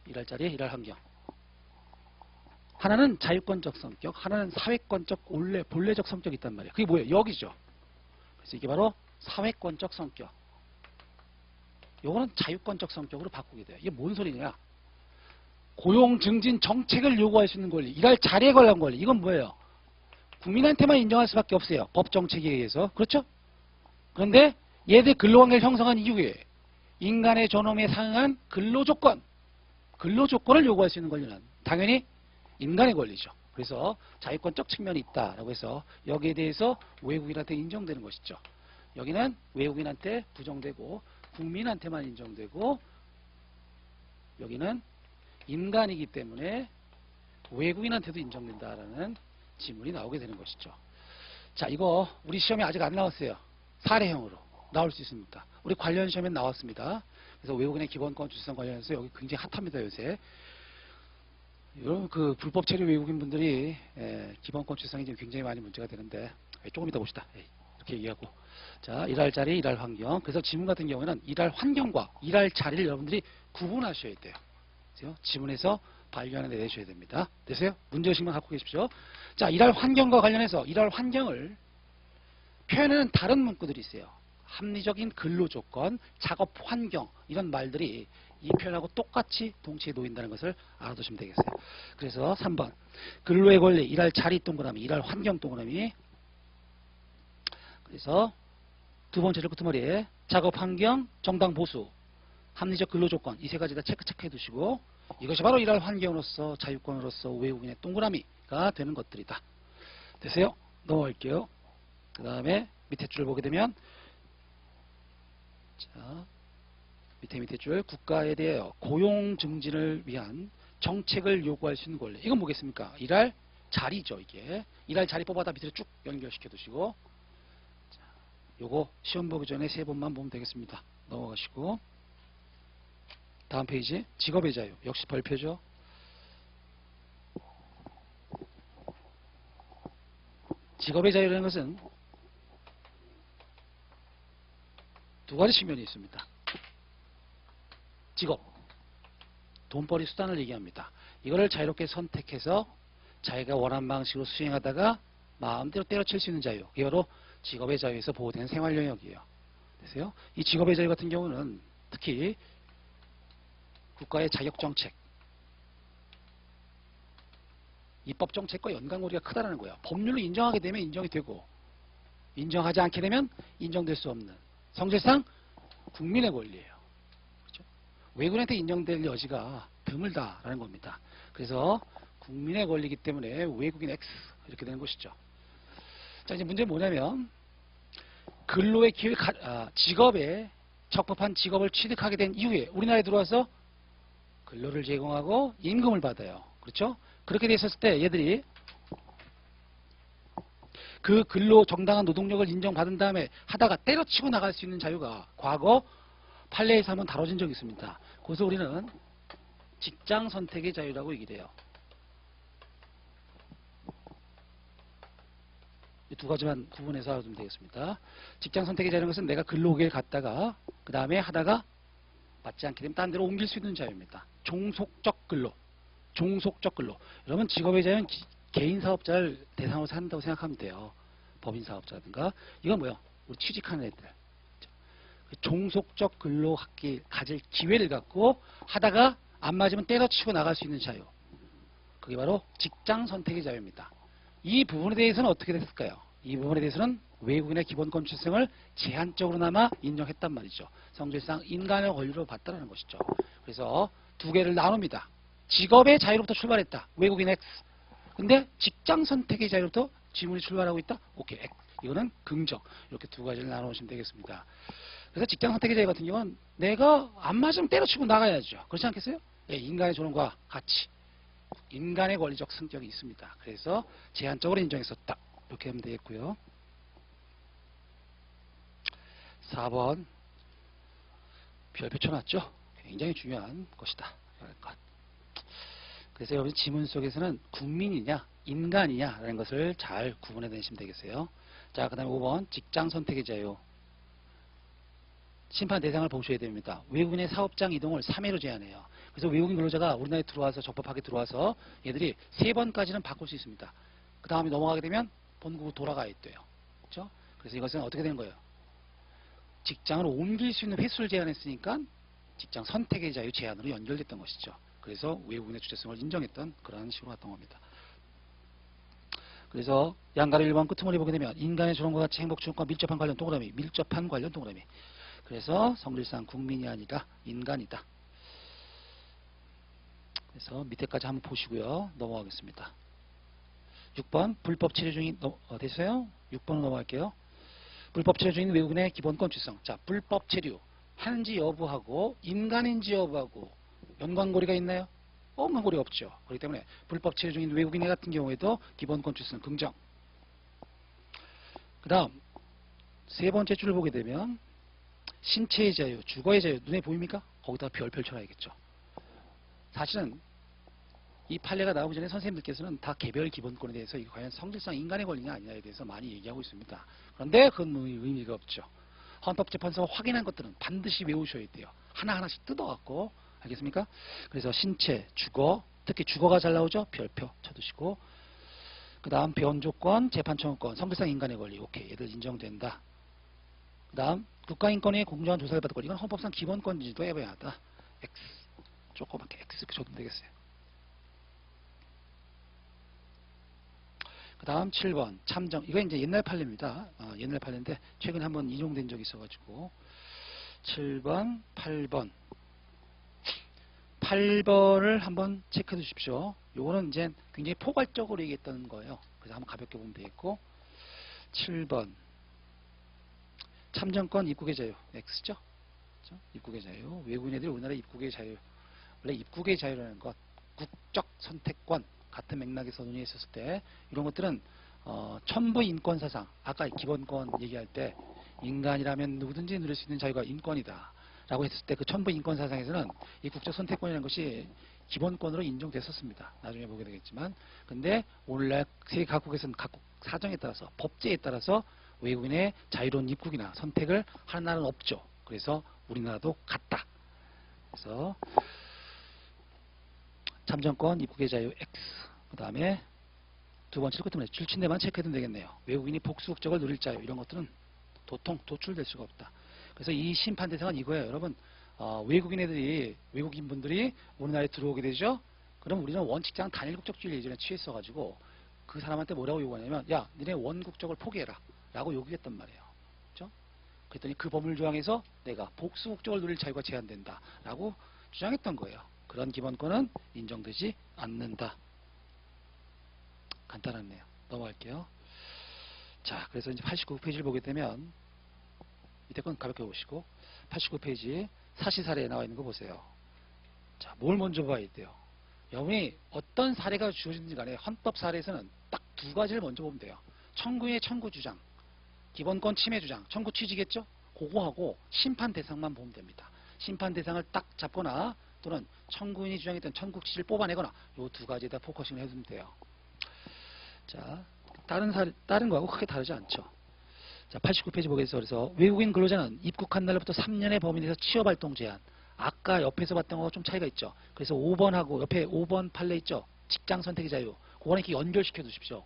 일할 자리, 일할 환경. 하나는 자유권적 성격, 하나는 사회권적 본래적 성격이 있단 말이에요. 그게 뭐예요? 여기죠. 그래서 이게 바로 사회권적 성격. 요거는 자유권적 성격으로 바꾸게 돼요. 이게 뭔 소리냐? 고용 증진 정책을 요구할 수 있는 권리, 일할 자리에 관한 권리. 이건 뭐예요? 국민한테만 인정할 수밖에 없어요. 법 정책에 의해서. 그렇죠? 그런데 얘들 근로관계를 형성한 이후에 인간의 존엄에 상응한 근로조건을 요구할 수 있는 권리는 당연히 인간의 권리죠. 그래서 자유권적 측면이 있다라고 해서 여기에 대해서 외국인한테 인정되는 것이죠. 여기는 외국인한테 부정되고 국민한테만 인정되고, 여기는 인간이기 때문에 외국인한테도 인정된다라는 지문이 나오게 되는 것이죠. 자, 이거 우리 시험에 아직 안 나왔어요. 사례형으로 나올 수 있습니다. 우리 관련 시험에 나왔습니다. 그래서 외국인의 기본권 주성 관련해서 여기 굉장히 핫합니다, 요새. 이런 그 불법 체류 외국인 분들이 기본권 주성이 지금 굉장히 많이 문제가 되는데, 조금 이따 봅시다. 이렇게 얘기하고. 자, 일할 자리, 일할 환경. 그래서 지문 같은 경우에는 일할 환경과 일할 자리를 여러분들이 구분하셔야 돼요. 그래서 지문에서 발견해 내셔야 됩니다. 되세요? 문제의식만 갖고 계십시오. 자, 일할 환경과 관련해서 일할 환경을 표현하는 다른 문구들이 있어요. 합리적인 근로조건, 작업 환경, 이런 말들이 이 표현하고 똑같이 동시에 놓인다는 것을 알아두시면 되겠어요. 그래서 3번 근로의 권리, 일할 자리 동그라미, 일할 환경 동그라미. 그래서 두 번째로 끝머리에 작업 환경, 정당 보수, 합리적 근로조건, 이 세 가지 다 체크해 두시고, 이것이 바로 일할 환경으로서 자유권으로서 외국인의 동그라미가 되는 것들이다. 되세요? 넘어갈게요. 그 다음에 밑에 줄 보게 되면, 자, 밑에 줄 국가에 대해 고용 증진을 위한 정책을 요구할 수 있는 권리. 이건 뭐겠습니까? 일할 자리죠. 이게 일할 자리 뽑아다 밑으로 쭉 연결시켜 두시고, 자, 요거 시험 보기 전에 3번만 보면 되겠습니다. 넘어가시고, 다음 페이지 직업의 자유. 역시 별표죠. 직업의 자유라는 것은 두 가지 측면이 있습니다. 직업, 돈벌이 수단을 얘기합니다. 이거를 자유롭게 선택해서 자기가 원하는 방식으로 수행하다가 마음대로 때려칠 수 있는 자유. 이게 바로 직업의 자유에서 보호되는 생활 영역이에요. 되세요? 이 직업의 자유 같은 경우는 특히 국가의 자격정책, 입법정책과 연관고리가 크다는 거예요. 법률로 인정하게 되면 인정이 되고, 인정하지 않게 되면 인정될 수 없는, 성질상 국민의 권리예요. 그렇죠? 외국인한테 인정될 여지가 드물다라는 겁니다. 그래서 국민의 권리이기 때문에 외국인 X 이렇게 되는 것이죠. 자, 이제 문제는 뭐냐면, 근로의 기회, 직업에 적법한 직업을 취득하게 된 이후에 우리나라에 들어와서 근로를 제공하고 임금을 받아요. 그렇죠? 그렇게 됐었을 때 얘들이 그 근로 정당한 노동력을 인정받은 다음에 하다가 때려치고 나갈 수 있는 자유가 과거 판례에서 한번 다뤄진 적이 있습니다. 그래서 우리는 직장 선택의 자유라고 얘기를 해요. 이 두 가지만 구분해서 알아두면 되겠습니다. 직장 선택의 자유라는 것은 내가 근로기를 갔다가 그 다음에 하다가 맞지 않게 되면 딴 데로 옮길 수 있는 자유입니다. 종속적 근로. 여러분 직업의 자유는 개인 사업자를 대상으로 한다고 생각하면 돼요. 법인 사업자라든가. 이건 뭐야? 우리 취직하는 애들. 종속적 근로 가질 기회를 갖고 하다가 안 맞으면 때려치고 나갈 수 있는 자유. 그게 바로 직장 선택의 자유입니다. 이 부분에 대해서는 어떻게 됐을까요? 이 부분에 대해서는 외국인의 기본권 출생을 제한적으로나마 인정했단 말이죠. 성질상 인간의 권리로 봤다는 것이죠. 그래서 두 개를 나눕니다. 직업의 자유로부터 출발했다. 외국인 X. 근데 직장 선택의 자유로부터 지문이 출발하고 있다. 오케이. X. 이거는 긍정. 이렇게 두 가지를 나누시면 되겠습니다. 그래서 직장 선택의 자유 같은 경우는 내가 안 맞으면 때려치고 나가야죠. 그렇지 않겠어요? 예, 인간의 존엄과 같이 인간의 권리적 성격이 있습니다. 그래서 제한적으로 인정했었다. 이렇게 하면 되겠고요. 4번 별표 쳐놨죠? 굉장히 중요한 것이다. 그래서 여러분 지문 속에서는 국민이냐 인간이냐라는 것을 잘 구분해 내시면 되겠어요. 자, 그 다음에 5번 직장 선택의 자유. 심판 대상을 보셔야 됩니다. 외국인의 사업장 이동을 3회로 제한해요. 그래서 외국인 근로자가 우리나라에 들어와서 적법하게 들어와서 얘들이 3번까지는 바꿀 수 있습니다. 그 다음에 넘어가게 되면 본국으로 돌아가야 돼요. 그렇죠? 그래서 이것은 어떻게 되는 거예요? 직장을 옮길 수 있는 횟수를 제한했으니까 직장 선택의 자유 제한으로 연결됐던 것이죠. 그래서 외국인의 주체성을 인정했던 그런 식으로 갔던 겁니다. 그래서 양가를 1번 끄트머리 보게 되면 인간의 존엄과 가치 행복 추구과 밀접한 관련 동그라미, 밀접한 관련 동그라미. 그래서 성질상 국민이 아니라 인간이다. 그래서 밑에까지 한번 보시고요. 넘어가겠습니다. 6번 불법 체류 중인 됐어요? 6번으로 넘어갈게요. 불법 체류 중인 외국인의 기본권 취성. 자, 불법 체류 하는지 여부하고 인간인지 여부하고 연관고리가 있나요? 연관고리가 없죠. 그렇기 때문에 불법 체류 중인 외국인 같은 경우에도 기본권 취성 긍정. 그 다음 세 번째 줄을 보게 되면 신체의 자유, 주거의 자유 눈에 보입니까? 거기다 별 펼쳐놔야겠죠. 사실은 이 판례가 나오기 전에 선생님들께서는 다 개별 기본권에 대해서 이게 과연 성질상 인간의 권리냐 아니냐에 대해서 많이 얘기하고 있습니다. 그런데 그건 의미가 없죠. 헌법재판소가 확인한 것들은 반드시 외우셔야 돼요. 하나하나씩 뜯어갖고 알겠습니까? 그래서 신체, 주거, 특히 주거가 잘 나오죠? 별표 쳐두시고 그 다음 변조권, 재판청구권, 성질상 인간의 권리 오케이 얘들 인정된다. 그 다음 국가인권의 공정한 조사를 받을 권리 이건 헌법상 기본권인지도 해봐야 하다. X 조그맣게 X 줘도 되겠어요. 그 다음 7번 참정 이거 이제 옛날 판례입니다. 옛날 판례인데 최근에 한번 인용된 적이 있어가지고 7번 8번을 한번 체크해 주십시오. 요거는 이제 굉장히 포괄적으로 얘기했던 거예요. 그래서 한번 가볍게 보면 되겠고 7번 참정권 입국의 자유 X죠. 그렇죠? 입국의 자유 외국인 애들이 우리나라 입국의 자유 원래 입국의 자유라는 것 국적 선택권 같은 맥락에서 논의했었을 때 이런 것들은 천부 인권사상 아까 기본권 얘기할 때 인간이라면 누구든지 누릴 수 있는 자유가 인권이다 라고 했을 때 그 천부 인권사상에서는 이 국적 선택권이라는 것이 기본권으로 인정됐었습니다. 나중에 보게 되겠지만 근데 오늘날 세계 각국에서는 각국 사정에 따라서 법제에 따라서 외국인의 자유로운 입국이나 선택을 하는 나라는 없죠. 그래서 우리나라도 같다. 그래서 참정권, 입국의 자유 X. 그 다음에 두 번째로 끝에 출친대만 체크해도 되겠네요. 외국인이 복수국적을 누릴 자유 이런 것들은 도통 도출될 수가 없다. 그래서 이 심판 대상은 이거예요. 여러분 외국인 애들이 외국인 분들이 우리나라에 들어오게 되죠. 그럼 우리는 원칙상 단일국적주의를 예전에 취했어가지고 그 사람한테 뭐라고 요구하냐면 야 니네 원국적을 포기해라 라고 요구했단 말이에요. 그렇죠? 그랬더니 그 법률 조항에서 내가 복수국적을 누릴 자유가 제한된다 라고 주장했던 거예요. 그런 기본권은 인정되지 않는다. 간단하네요. 넘어갈게요. 자, 그래서 이제 89페이지를 보게 되면 밑에 건 가볍게 보시고 89페이지 사시 사례에 나와 있는 거 보세요. 자, 뭘 먼저 봐야 돼요. 여러분이 어떤 사례가 주어진지 간에 헌법 사례에서는 딱 두 가지를 먼저 보면 돼요. 청구인의 청구 주장, 기본권 침해 주장, 청구 취지겠죠? 그거하고 심판 대상만 보면 됩니다. 심판 대상을 딱 잡거나 또는 청구인이 주장했던 청구 취지를 뽑아내거나 이 두 가지에다 포커싱을 해주면 돼요. 자, 다른 거하고 크게 다르지 않죠. 자, 89페이지 보겠습니다. 그래서 외국인 근로자는 입국한 날부터 3년의 범위 내에서 취업활동 제한. 아까 옆에서 봤던 거와 좀 차이가 있죠. 그래서 5번하고 옆에 5번 판례 있죠. 직장 선택의 자유. 그거는 이렇게 연결시켜 두십시오.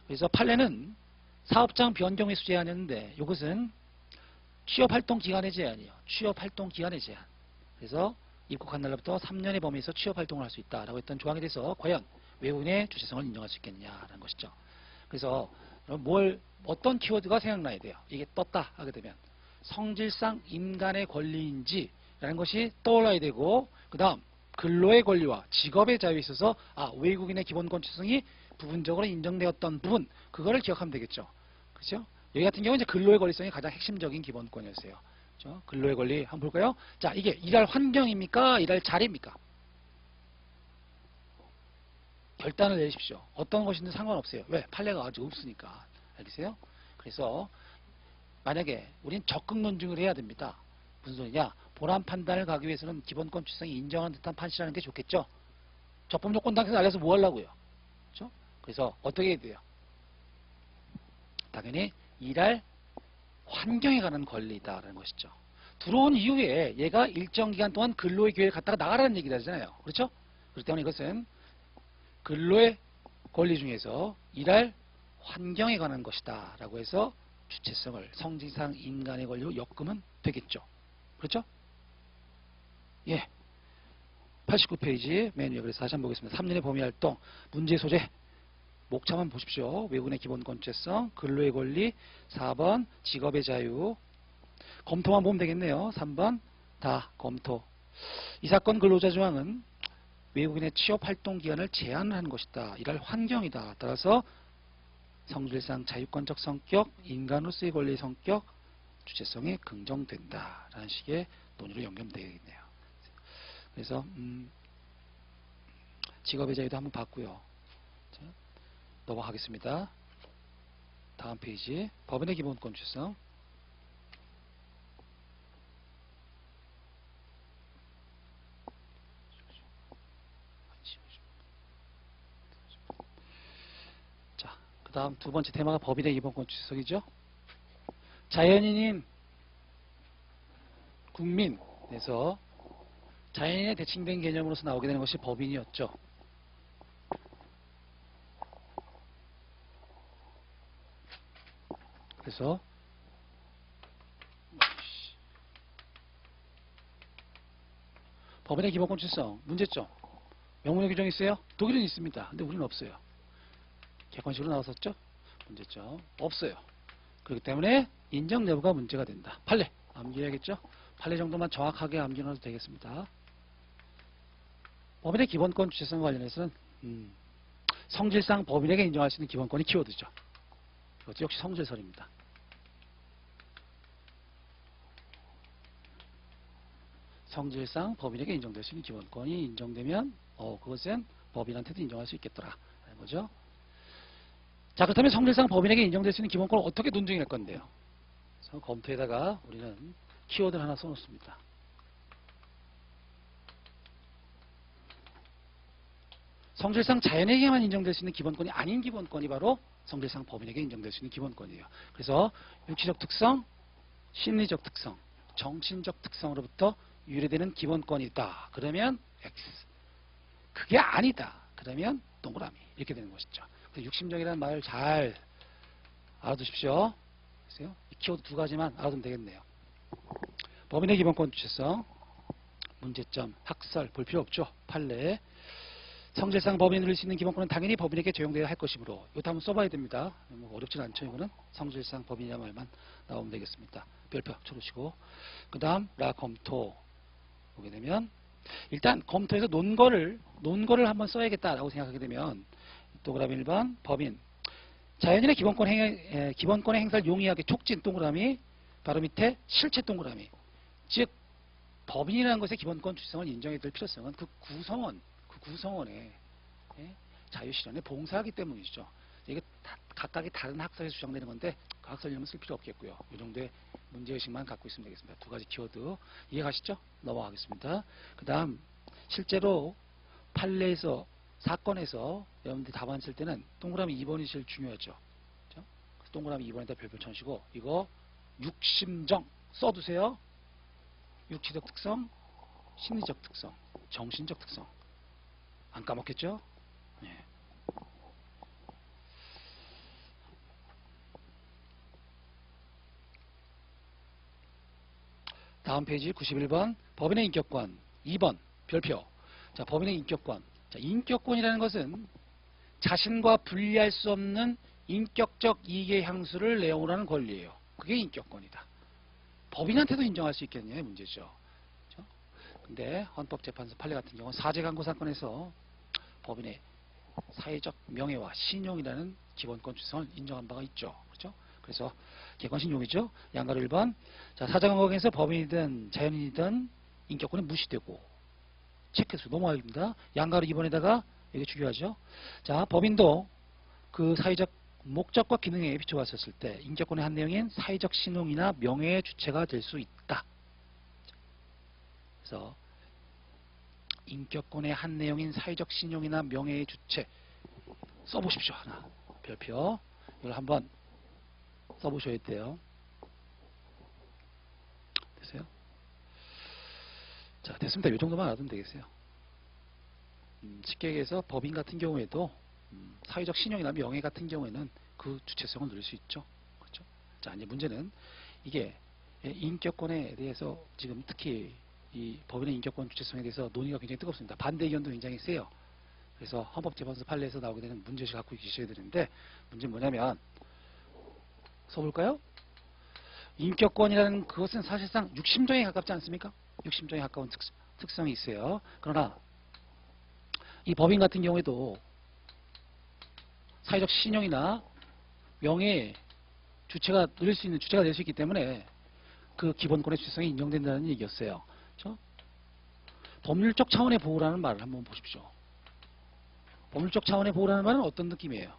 그래서 판례는 사업장 변경 횟수 제한이었는데 이것은 취업활동 기간의 제한이에요. 취업활동 기간의 제한. 그래서 입국한 날부터 3년의 범위에서 취업활동을 할 수 있다라고 했던 조항에 대해서 과연 외국인의 주체성을 인정할 수 있겠느냐라는 것이죠. 그래서 어떤 키워드가 생각나야 돼요. 이게 떴다 하게 되면 성질상 인간의 권리인지라는 것이 떠올라야 되고 그 다음 근로의 권리와 직업의 자유에 있어서 외국인의 기본권 주성이 부분적으로 인정되었던 부분 그거를 기억하면 되겠죠. 그렇죠? 여기 같은 경우는 이제 근로의 권리성이 가장 핵심적인 기본권이었어요. 그렇죠? 근로의 권리 한번 볼까요? 자, 이게 일할 환경입니까? 일할 자리입니까? 결단을 내리십시오. 어떤 것이든 상관없어요. 왜? 판례가 아직 없으니까. 알겠어요? 그래서 만약에 우린 적극 논증을 해야 됩니다. 무슨 소리냐? 보람 판단을 가기 위해서는 기본권 주성이 인정하는 듯한 판시라는 게 좋겠죠? 적법 요건 당해서 알려서 뭐 하려고요? 그렇죠? 그래서 어떻게 해야 돼요? 당연히 일할 환경에 관한 권리다라는 것이죠. 들어온 이후에 얘가 일정 기간 동안 근로의 기회를 갖다가 나가라는 얘기를 하잖아요. 그렇죠? 그렇기 때문에 이것은 근로의 권리 중에서 일할 환경에 관한 것이다 라고 해서 주체성을 성질상 인간의 권리로 엮으면 되겠죠. 그렇죠? 예. 89페이지 맨 위에 그래서 다시 한번 보겠습니다. 3년의 범위활동, 문제 소재, 목차만 보십시오. 외국인의 기본권죄성, 근로의 권리, 4번 직업의 자유, 검토만 보면 되겠네요. 3번 다 검토. 이 사건 근로자 조항은 외국인의 취업활동 기간을 제한하는 것이다. 일할 환경이다. 따라서 성질상 자유권적 성격, 인간으로서의 권리의 성격, 주체성이 긍정된다. 라는 식의 논의로 연결되겠네요. 그래서 직업의 자유도 한번 봤고요. 자, 넘어가겠습니다. 다음 페이지 법인의 기본권 주체성. 자, 그 다음 두 번째 테마가 법인의 기본권 주체성이죠. 자연인인 국민에서 자연인의 대칭된 개념으로서 나오게 되는 것이 법인이었죠. 그래서 법인의 기본권 주체성 문제점. 명문의 규정이 있어요? 독일은 있습니다. 근데 우리는 없어요. 객관식으로 나왔었죠? 문제점 없어요. 그렇기 때문에 인정 여부가 문제가 된다. 판례 암기해야겠죠? 판례 정도만 정확하게 암기해도 되겠습니다. 법인의 기본권 주체성과 관련해서는 성질상 법인에게 인정할 수 있는 기본권이 키워드죠. 이것도 역시 성질설입니다. 성질상 법인에게 인정될 수 있는 기본권이 인정되면 그것은 법인한테도 인정할 수 있겠더라 라는 거죠. 자, 그렇다면 성질상 법인에게 인정될 수 있는 기본권을 어떻게 논증할 건데요? 그래서 검토에다가 우리는 키워드를 하나 써놓습니다. 성질상 자연에게만 인정될 수 있는 기본권이 아닌 기본권이 바로 성질상 법인에게 인정될 수 있는 기본권이에요. 그래서 육체적 특성, 심리적 특성, 정신적 특성으로부터 유래되는 기본권이다. 그러면 X. 그게 아니다. 그러면 동그라미. 이렇게 되는 것이죠. 그래서 육심적이라는 말을 잘 알아두십시오. 그래서 이 키워드 두 가지만 알아두면 되겠네요. 법인의 기본권 주체성, 문제점, 학설 볼 필요 없죠. 판례. 성질상 법인이 누릴 수 있는 기본권은 당연히 법인에게 적용되어야 할 것이므로 이것도 한번 써봐야 됩니다. 뭐 어렵진 않죠. 이거는 성질상 법인이란 말만 나오면 되겠습니다. 별표 쳐주시고 그 다음 라 검토 보게 되면 일단 검토에서 논거를 한번 써야겠다라고 생각하게 되면 동그라미 1번 법인 자연인의 기본권의 행사를 용이하게 촉진 동그라미 바로 밑에 실체 동그라미 즉 법인이라는 것의 기본권 주체성을 인정해야 될 필요성은 그 구성원의 자유실현에 봉사하기 때문이죠. 이게 각각의 다른 학설에서 주장되는 건데 그 학설 이름은 쓸 필요 없겠고요. 이 정도의 문제의식만 갖고 있으면 되겠습니다. 두 가지 키워드 이해가시죠? 넘어가겠습니다. 그 다음 실제로 판례에서 사건에서 여러분들이 답안 쓸 때는 동그라미 2번이 제일 중요하죠. 그렇죠? 동그라미 2번에다 별표 쳐주시고 이거 육심정 써두세요. 육체적 특성, 심리적 특성, 정신적 특성 안 까먹겠죠? 네. 다음 페이지 91번 법인의 인격권 2번 별표. 자, 법인의 인격권. 자, 인격권이라는 것은 자신과 분리할 수 없는 인격적 이익의 향수를 내용으로 하는 권리예요. 그게 인격권이다. 법인한테도 인정할 수 있겠느냐의 문제죠. 그렇죠? 근데 헌법재판소 판례 같은 경우는 사제강구 사건에서 법인의 사회적 명예와 신용이라는 기본권 주성을 인정한 바가 있죠. 그렇죠? 그래서 객관식용이죠. 양가로 1번. 자, 사자강국에서 법인이든 자연인이든 인격권이 무시되고 체크해서 넘어가겠습니다. 양가로 2번에다가 이게 중요하죠. 자, 법인도 그 사회적 목적과 기능에 비춰봤었을 때 인격권의 한 내용인 사회적 신용이나 명예의 주체가 될 수 있다. 그래서 인격권의 한 내용인 사회적 신용이나 명예의 주체 써보십시오. 하나 별표. 이걸 한번 써보셔야 돼요. 됐어요? 자, 됐습니다. 이 정도만 알아두면 되겠어요. 쉽게 얘기해서 법인 같은 경우에도 사회적 신용이나 명예 같은 경우에는 그 주체성을 누릴 수 있죠. 그렇죠? 자, 이제 문제는 이게 인격권에 대해서 지금 특히 이 법인의 인격권 주체성에 대해서 논의가 굉장히 뜨겁습니다. 반대 의견도 굉장히 세요. 그래서 헌법재판소 판례에서 나오게 되는 문제의식을 갖고 계셔야 되는데, 문제는 뭐냐면, 써볼까요? 인격권이라는 그것은 사실상 육심정에 가깝지 않습니까? 육심정에 가까운 특성이 있어요. 그러나 이 법인 같은 경우에도 사회적 신용이나 명예 주체가 누릴 수 있는 주체가 될 수 있기 때문에 그 기본권의 주체성이 인정된다는 얘기였어요. 그렇죠? 법률적 차원의 보호라는 말을 한번 보십시오. 법률적 차원의 보호라는 말은 어떤 느낌이에요?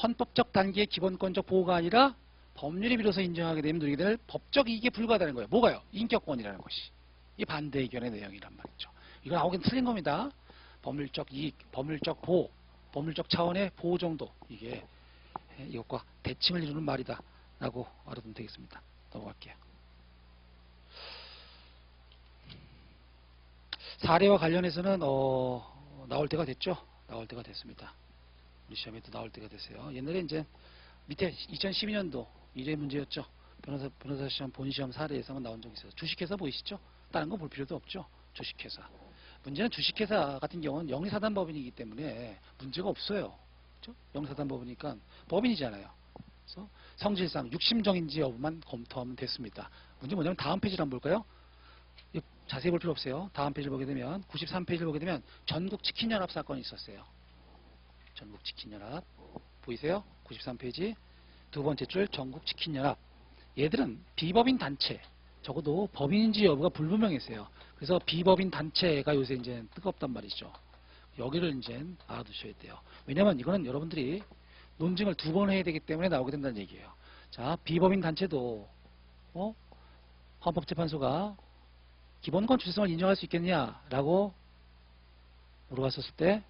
헌법적 단계의 기본권적 보호가 아니라 법률에 비로소 인정하게 되면 누리게 될 법적 이익에 불과하다는 거예요. 뭐가요? 인격권이라는 것이. 이 반대 의견의 내용이란 말이죠. 이거 나오긴 틀린 겁니다. 법률적 이익, 법률적 보호, 법률적 차원의 보호 정도, 이게 이것과 대칭을 이루는 말이다 라고 알아두면 되겠습니다. 넘어갈게요. 사례와 관련해서는 나올 때가 됐죠. 나올 때가 됐습니다. 우리 시험에도 나올 때가 됐어요. 옛날에 이제 밑에 2012년도 일회 문제였죠. 변호사 시험 본시험 사례 예상은 나온 적이 있어요. 주식회사 보이시죠? 다른 거 볼 필요도 없죠. 주식회사. 문제는 주식회사 같은 경우는 영리사단법인이기 때문에 문제가 없어요. 그렇죠? 영리사단법이니까 법인이잖아요. 그래서 성질상 육심정인지 여부만 검토하면 됐습니다. 문제 뭐냐면 다음 페이지를 한번 볼까요? 자세히 볼 필요 없어요. 다음 페이지를 보게 되면 93페이지를 보게 되면 전국치킨연합 사건이 있었어요. 전국치킨연합 보이세요? 93페이지 두 번째 줄 전국치킨연합. 얘들은 비법인 단체, 적어도 법인인지 여부가 불분명했어요. 그래서 비법인 단체가 요새 이제 뜨겁단 말이죠. 여기를 이제 알아두셔야 돼요. 왜냐면 이거는 여러분들이 논증을 두 번 해야 되기 때문에 나오게 된다는 얘기예요. 자, 비법인 단체도 헌법재판소가 기본권 주체성을 인정할 수 있겠냐라고 물어봤었을 때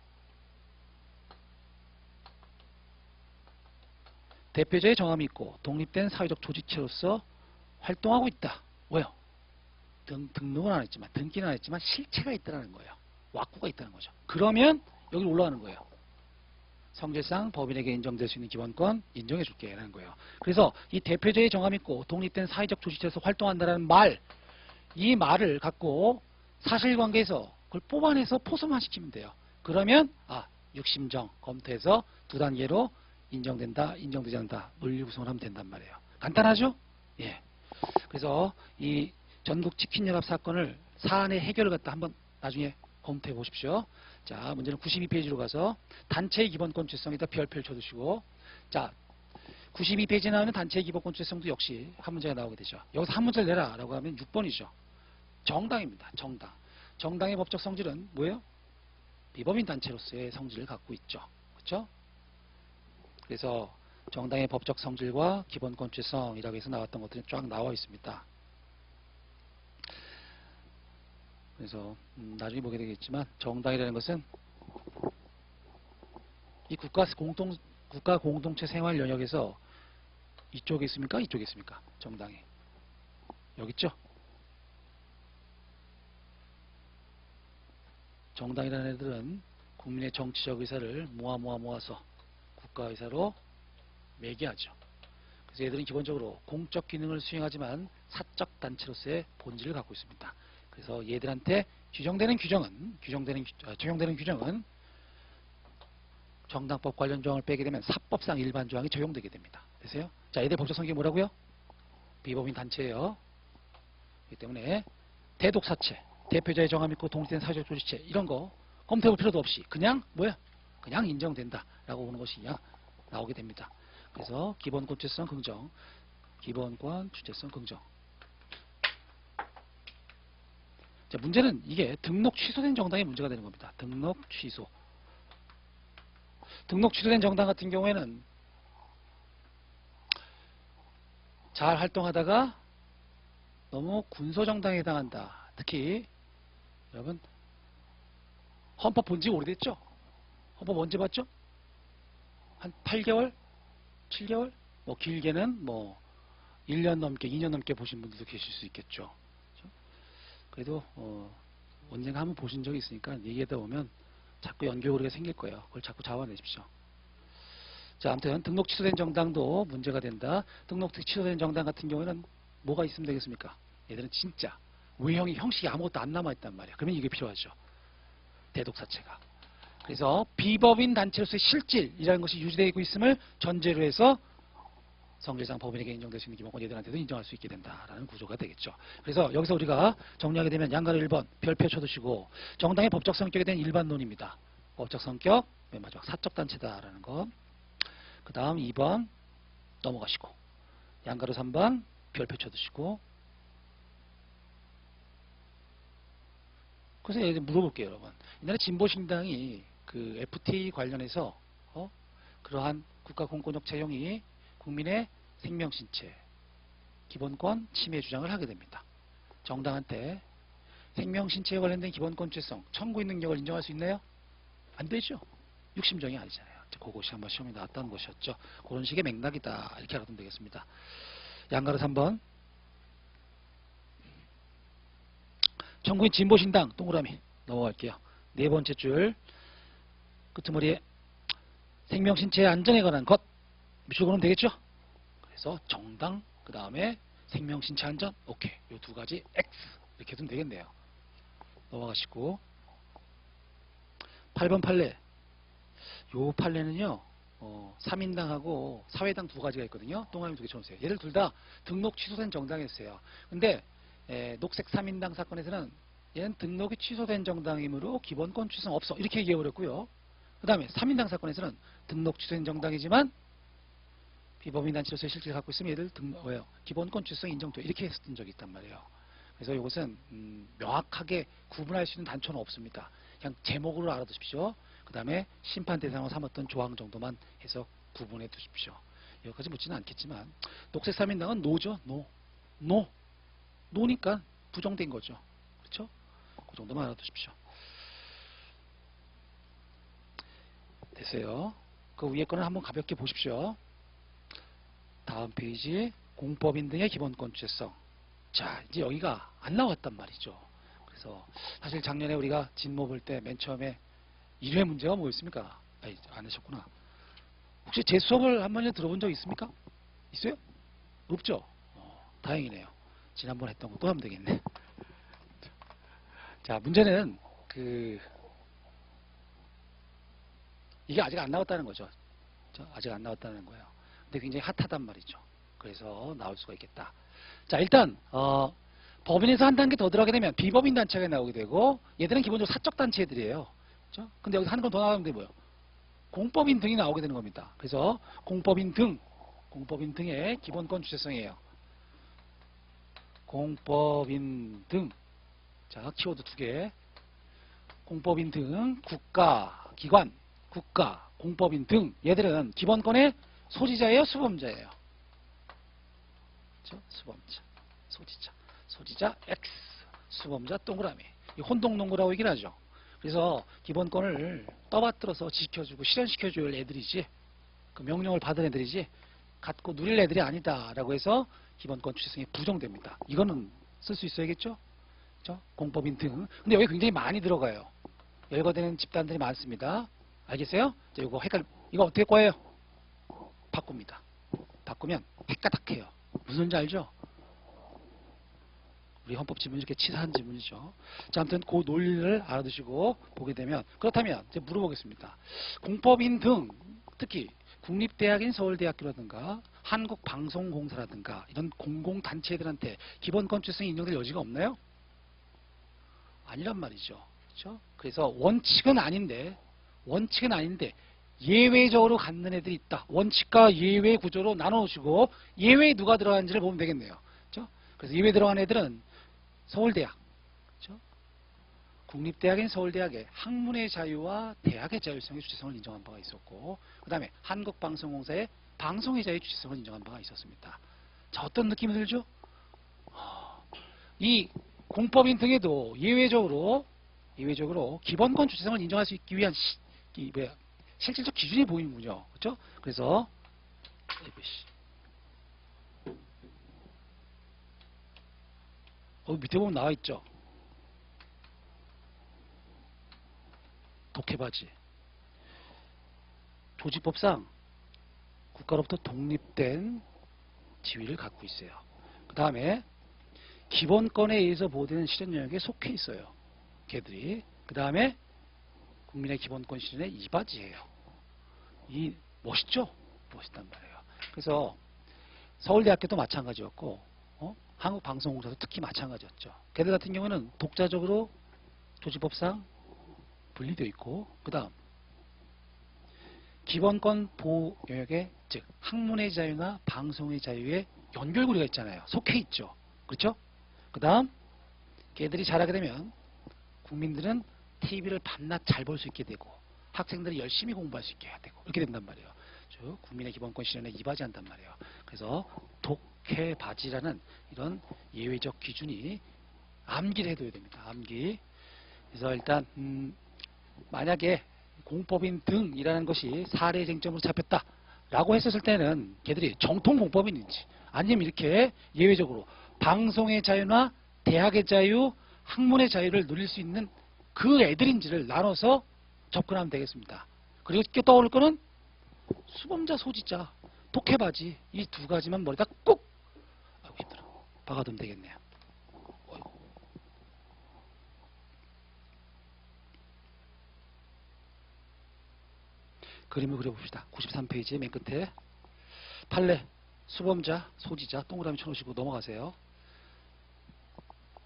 대표자의 정함이 있고 독립된 사회적 조직체로서 활동하고 있다. 왜요? 등록은 안 했지만 등기는 안 했지만 실체가 있다는 거예요. 왁구가 있다는 거죠. 그러면 여기 올라가는 거예요. 성질상 법인에게 인정될 수 있는 기본권 인정해 줄게 라는 거예요. 그래서 이 대표자의 정함이 있고 독립된 사회적 조직체로서 활동한다는 말, 이 말을 갖고 사실관계에서 그걸 뽑아내서 포섭만 시키면 돼요. 그러면 육심정 검토해서 두 단계로 인정된다, 인정되지 않는다 논리 구성을 하면 된단 말이에요. 간단하죠? 예. 그래서 이 전국치킨연합 사건을 사안의 해결을 갖다 한번 나중에 검토해 보십시오. 자, 문제는 92페이지로 가서 단체의 기본권 주체성에다 별표를 쳐두시고, 자, 92페이지에 나오는 단체의 기본권 주체성도 역시 한 문제가 나오게 되죠. 여기서 한 문제를 내라 라고 하면 6번이죠. 정당입니다. 정당. 정당의 법적 성질은 뭐예요? 비법인 단체로서의 성질을 갖고 있죠. 그렇죠? 그래서 정당의 법적 성질과 기본권 주체성이라고 해서 나왔던 것들이 쫙 나와 있습니다. 그래서 나중에 보게 되겠지만 정당이라는 것은 이 국가 공동체 생활 영역에서 이쪽에 있습니까? 이쪽에 있습니까? 정당이 여기 있죠? 정당이라는 애들은 국민의 정치적 의사를 모아서 국가 의사로 매개하죠. 그래서 얘들은 기본적으로 공적 기능을 수행하지만 사적 단체로서의 본질을 갖고 있습니다. 그래서 얘들한테 적용되는 규정은 정당법 관련 조항을 빼게 되면 사법상 일반 조항이 적용되게 됩니다. 됐어요? 자, 얘들 법적 성격이 뭐라고요? 비법인 단체예요. 그렇기 때문에 대독사체, 대표자의 정함 있고 독립된 사회적 조직체 이런 거 검토해볼 필요도 없이 그냥 그냥 인정된다 라고 보는 것이 그냥 나오게 됩니다. 그래서 기본권 주체성 긍정, 기본권 주체성 긍정. 자, 문제는 이게 등록 취소된 정당의 문제가 되는 겁니다. 등록 취소. 등록 취소된 정당 같은 경우에는 잘 활동하다가 너무 군소정당에 해당한다. 특히 여러분 헌법 본 지 오래됐죠? 헌법 언제 봤죠? 한 8개월? 7개월? 뭐 길게는 뭐 1년 넘게 2년 넘게 보신 분들도 계실 수 있겠죠. 그렇죠? 그래도 언젠가 한번 보신 적이 있으니까 얘기하다 보면 자꾸 연결고리가 생길 거예요. 그걸 자꾸 잡아내십시오. 자, 아무튼 등록 취소된 정당도 문제가 된다. 등록 취소된 정당 같은 경우에는 뭐가 있으면 되겠습니까? 얘들은 진짜 외형이 형식이 아무것도 안 남아있단 말이야. 그러면 이게 필요하죠. 대독사체가. 그래서 비법인 단체로서의 실질이라는 것이 유지되고 있음을 전제로 해서 성질상 법인에게 인정될 수 있는 기본권 얘들한테도 인정할 수 있게 된다라는 구조가 되겠죠. 그래서 여기서 우리가 정리하게 되면 양가로 1번 별표 쳐두시고 정당의 법적 성격에 대한 일반론입니다. 법적 성격, 맨 마지막 사적 단체다라는 거. 그 다음 2번 넘어가시고 양가로 3번 별표 쳐두시고. 그래서 예를 물어볼게요, 여러분. 옛날에 진보신당이 그 FTA 관련해서 그러한 국가 공권력 채용이 국민의 생명신체, 기본권 침해 주장을 하게 됩니다. 정당한테 생명신체에 관련된 기본권 죄성, 청구인 능력을 인정할 수 있나요? 안 되죠. 육심정이 아니잖아요. 그것이 한번 시험에 나왔다는 것이었죠. 그런 식의 맥락이다. 이렇게 알아두면 되겠습니다. 양가로 3번. 청구인 진보신당 동그라미 넘어갈게요. 네 번째 줄 끄트머리에 생명신체의 안전에 관한 것 밑줄그으면 되겠죠? 그래서 정당 그 다음에 생명신체 안전 오케이. 요 두 가지 X 이렇게 해두면 되겠네요. 넘어가시고 8번 판례. 요 판례는요 3인당하고 사회당 두 가지가 있거든요. 동그라미 두 개 쳐놓으세요. 얘를 둘 다 등록 취소된 정당이었어요. 근데 녹색 3인당 사건에서는 얘는 등록이 취소된 정당이므로 기본권 취소는 없어 이렇게 얘기해버렸고요. 그 다음에 3인당 사건에서는 등록 취소된 정당이지만 비법인 단체로서의 실질을 갖고 있으면 얘를 기본권 취소성 인정돼 이렇게 했었던 적이 있단 말이에요. 그래서 이것은 명확하게 구분할 수 있는 단초는 없습니다. 그냥 제목으로 알아두십시오. 그 다음에 심판 대상으로 삼았던 조항 정도만 해서 구분해 두십시오. 여기까지 묻지는 않겠지만 녹색 3인당은 노죠. 노니까 부정된 거죠. 그렇죠? 그 정도만 알아두십시오. 됐어요. 그 위에 거는 한번 가볍게 보십시오. 다음 페이지 공법인 등의 기본권 주체성. 자, 이제 여기가 안 나왔단 말이죠. 그래서 사실 작년에 우리가 진모 볼 때 맨 처음에 1회 문제가 뭐였습니까? 안 하셨구나. 혹시 제 수업을 한 번이나 들어본 적 있습니까? 있어요? 없죠? 다행이네요. 지난번 했던 거 또 하면 되겠네. 자, 문제는 이게 아직 안 나왔다는 거죠. 아직 안 나왔다는 거예요. 근데 굉장히 핫하단 말이죠. 그래서 나올 수가 있겠다. 자, 일단 법인에서 한 단계 더 들어가게 되면 비법인 단체가 나오게 되고 얘들은 기본적으로 사적 단체들이에요. 그렇죠? 근데 여기서 한 건 더 나가면 돼 뭐예요? 공법인 등이 나오게 되는 겁니다. 그래서 공법인 등의 기본권 주체성이에요. 공법인 등. 자, 키워드 2개. 공법인 등, 국가, 기관, 국가, 공법인 등 얘들은 기본권의 소지자예요, 수범자예요? 그렇죠? 수범자, 소지자 X, 수범자 동그라미. 이 혼동농구라고 얘기를 하죠. 그래서 기본권을 떠받들어서 지켜주고 실현시켜줄 애들이지 그 명령을 받은 애들이지 갖고 누릴 애들이 아니다라고 해서 기본권 주체성이 부정됩니다. 이거는 쓸 수 있어야겠죠? 그렇죠? 공법인 등. 근데 여기 굉장히 많이 들어가요. 열거되는 집단들이 많습니다. 알겠어요? 자, 이거 어떻게 할 거예요? 바꿉니다. 바꾸면 헷가닥해요. 무슨 소리인지 알죠? 우리 헌법 지문이 이렇게 치사한 지문이죠. 자, 아무튼 그 논리를 알아두시고 보게 되면 그렇다면 이제 물어보겠습니다. 공법인 등 특히 국립대학인 서울대학교라든가 한국방송공사라든가 이런 공공단체들한테 기본권 주체성이 인정될 여지가 없나요? 아니란 말이죠. 그렇죠? 그래서 원칙은 아닌데 예외적으로 갖는 애들이 있다. 원칙과 예외 구조로 나눠주고 예외에 누가 들어가는지를 보면 되겠네요. 그렇죠? 그래서 예외 들어간 애들은 서울대학, 그렇죠? 국립대학인 서울대학의 학문의 자유와 대학의 자율성의 주체성을 인정한 바가 있었고 그 다음에 한국방송공사의 방송의 자유 주체성을 인정한 바가 있었습니다. 자, 어떤 느낌이 들죠? 이 공법인 등에도 예외적으로 이외적으로 기본권 주체성을 인정할 수 있기 위한 실질적 기준이 보이는군요. 그렇죠? 그래서 ABC. 밑에 보면 나와 있죠. 독해바지. 조직법상 국가로부터 독립된 지위를 갖고 있어요. 그 다음에 기본권에 의해서 보호되는 실현 영역에 속해 있어요. 걔들이. 그 다음에 국민의 기본권 실현의 이바지예요. 이 멋있죠? 멋있단 말이에요. 그래서 서울대학교도 마찬가지였고 한국방송공사도 특히 마찬가지였죠. 걔들 같은 경우는 독자적으로 조직법상 분리되어 있고 그 다음 기본권 보호 영역에 즉 학문의 자유나 방송의 자유에 연결고리가 있잖아요. 속해 있죠. 그렇죠? 그 다음 걔들이 자라게 되면 국민들은 TV를 밤낮 잘 볼 수 있게 되고 학생들이 열심히 공부할 수 있게 해야 되고 이렇게 된단 말이에요. 즉 국민의 기본권 실현에 이바지한단 말이에요. 그래서 독해바지라는 이런 예외적 기준이 암기를 해둬야 됩니다. 암기. 그래서 일단 만약에 공법인 등이라는 것이 사례 쟁점으로 잡혔다라고 했었을 때는 걔들이 정통 공법인인지 아니면 이렇게 예외적으로 방송의 자유나 대학의 자유, 학문의 자유를 누릴 수 있는 그 애들인지를 나눠서 접근하면 되겠습니다. 그리고 떠오를 거는 수범자, 소지자, 독해바지 이 두 가지만 머리다 꾹 아이고 힘들어 박아두면 되겠네요. 그림을 그려봅시다. 93페이지 맨 끝에 판례, 수범자, 소지자 동그라미 쳐놓으시고 넘어가세요.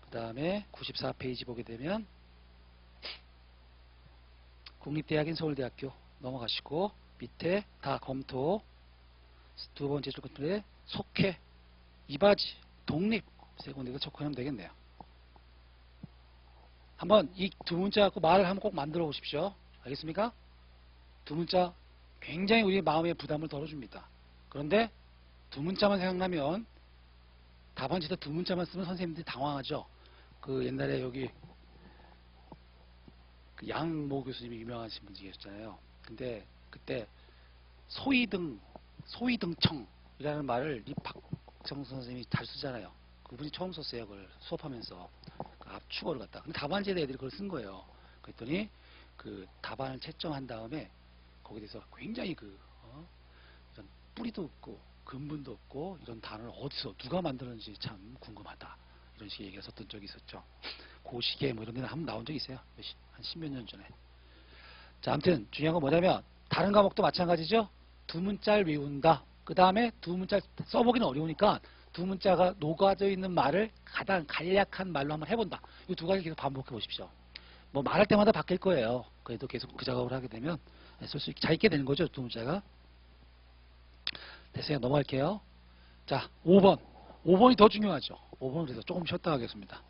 그 다음에 94페이지 보게 되면 국립대학인 서울대학교 넘어가시고 밑에 다 검토 두 번째 줄것들에 속해, 이바지, 독립 세 군데가 체크하면 되겠네요. 한번 이 두 문자 갖고 말을 한번 꼭 만들어 보십시오. 알겠습니까? 두 문자 굉장히 우리 마음의 부담을 덜어줍니다. 그런데 두 문자만 생각나면 답안지에다 두 문자만 쓰면 선생님들이 당황하죠. 그 옛날에 여기 그 양모 교수님이 유명하신 분이 계셨잖아요. 근데 그때 소위등청이라는 말을 이 박정수 선생님이 잘 쓰잖아요. 그분이 처음 썼어요. 그걸 수업하면서 그 압축어를 갖다. 근데 답안지에 애들이 그걸 쓴 거예요. 그랬더니 그 답안을 채점한 다음에 거기에 대해서 굉장히 이런 뿌리도 없고 근본도 없고 이런 단어를 어디서 누가 만들었는지 참 궁금하다. 이런 식의 얘기가 썼던 적이 있었죠. 그 시기에 뭐 이런 데는 한번 나온 적이 있어요. 한 10몇 년 전에. 자, 아무튼 중요한 건 뭐냐면 다른 과목도 마찬가지죠. 두 문자를 외운다. 그 다음에 두 문자 써보기는 어려우니까 두 문자가 녹아져 있는 말을 가장 간략한 말로 한번 해본다. 이 두 가지 계속 반복해 보십시오. 뭐 말할 때마다 바뀔 거예요. 그래도 계속 그 작업을 하게 되면 쓸 수 있게 잘 있게 되는 거죠. 두 문자가. 됐어요. 넘어갈게요. 자, 5번. 5번이 더 중요하죠. 5번은 그래서 조금 쉬었다 하겠습니다.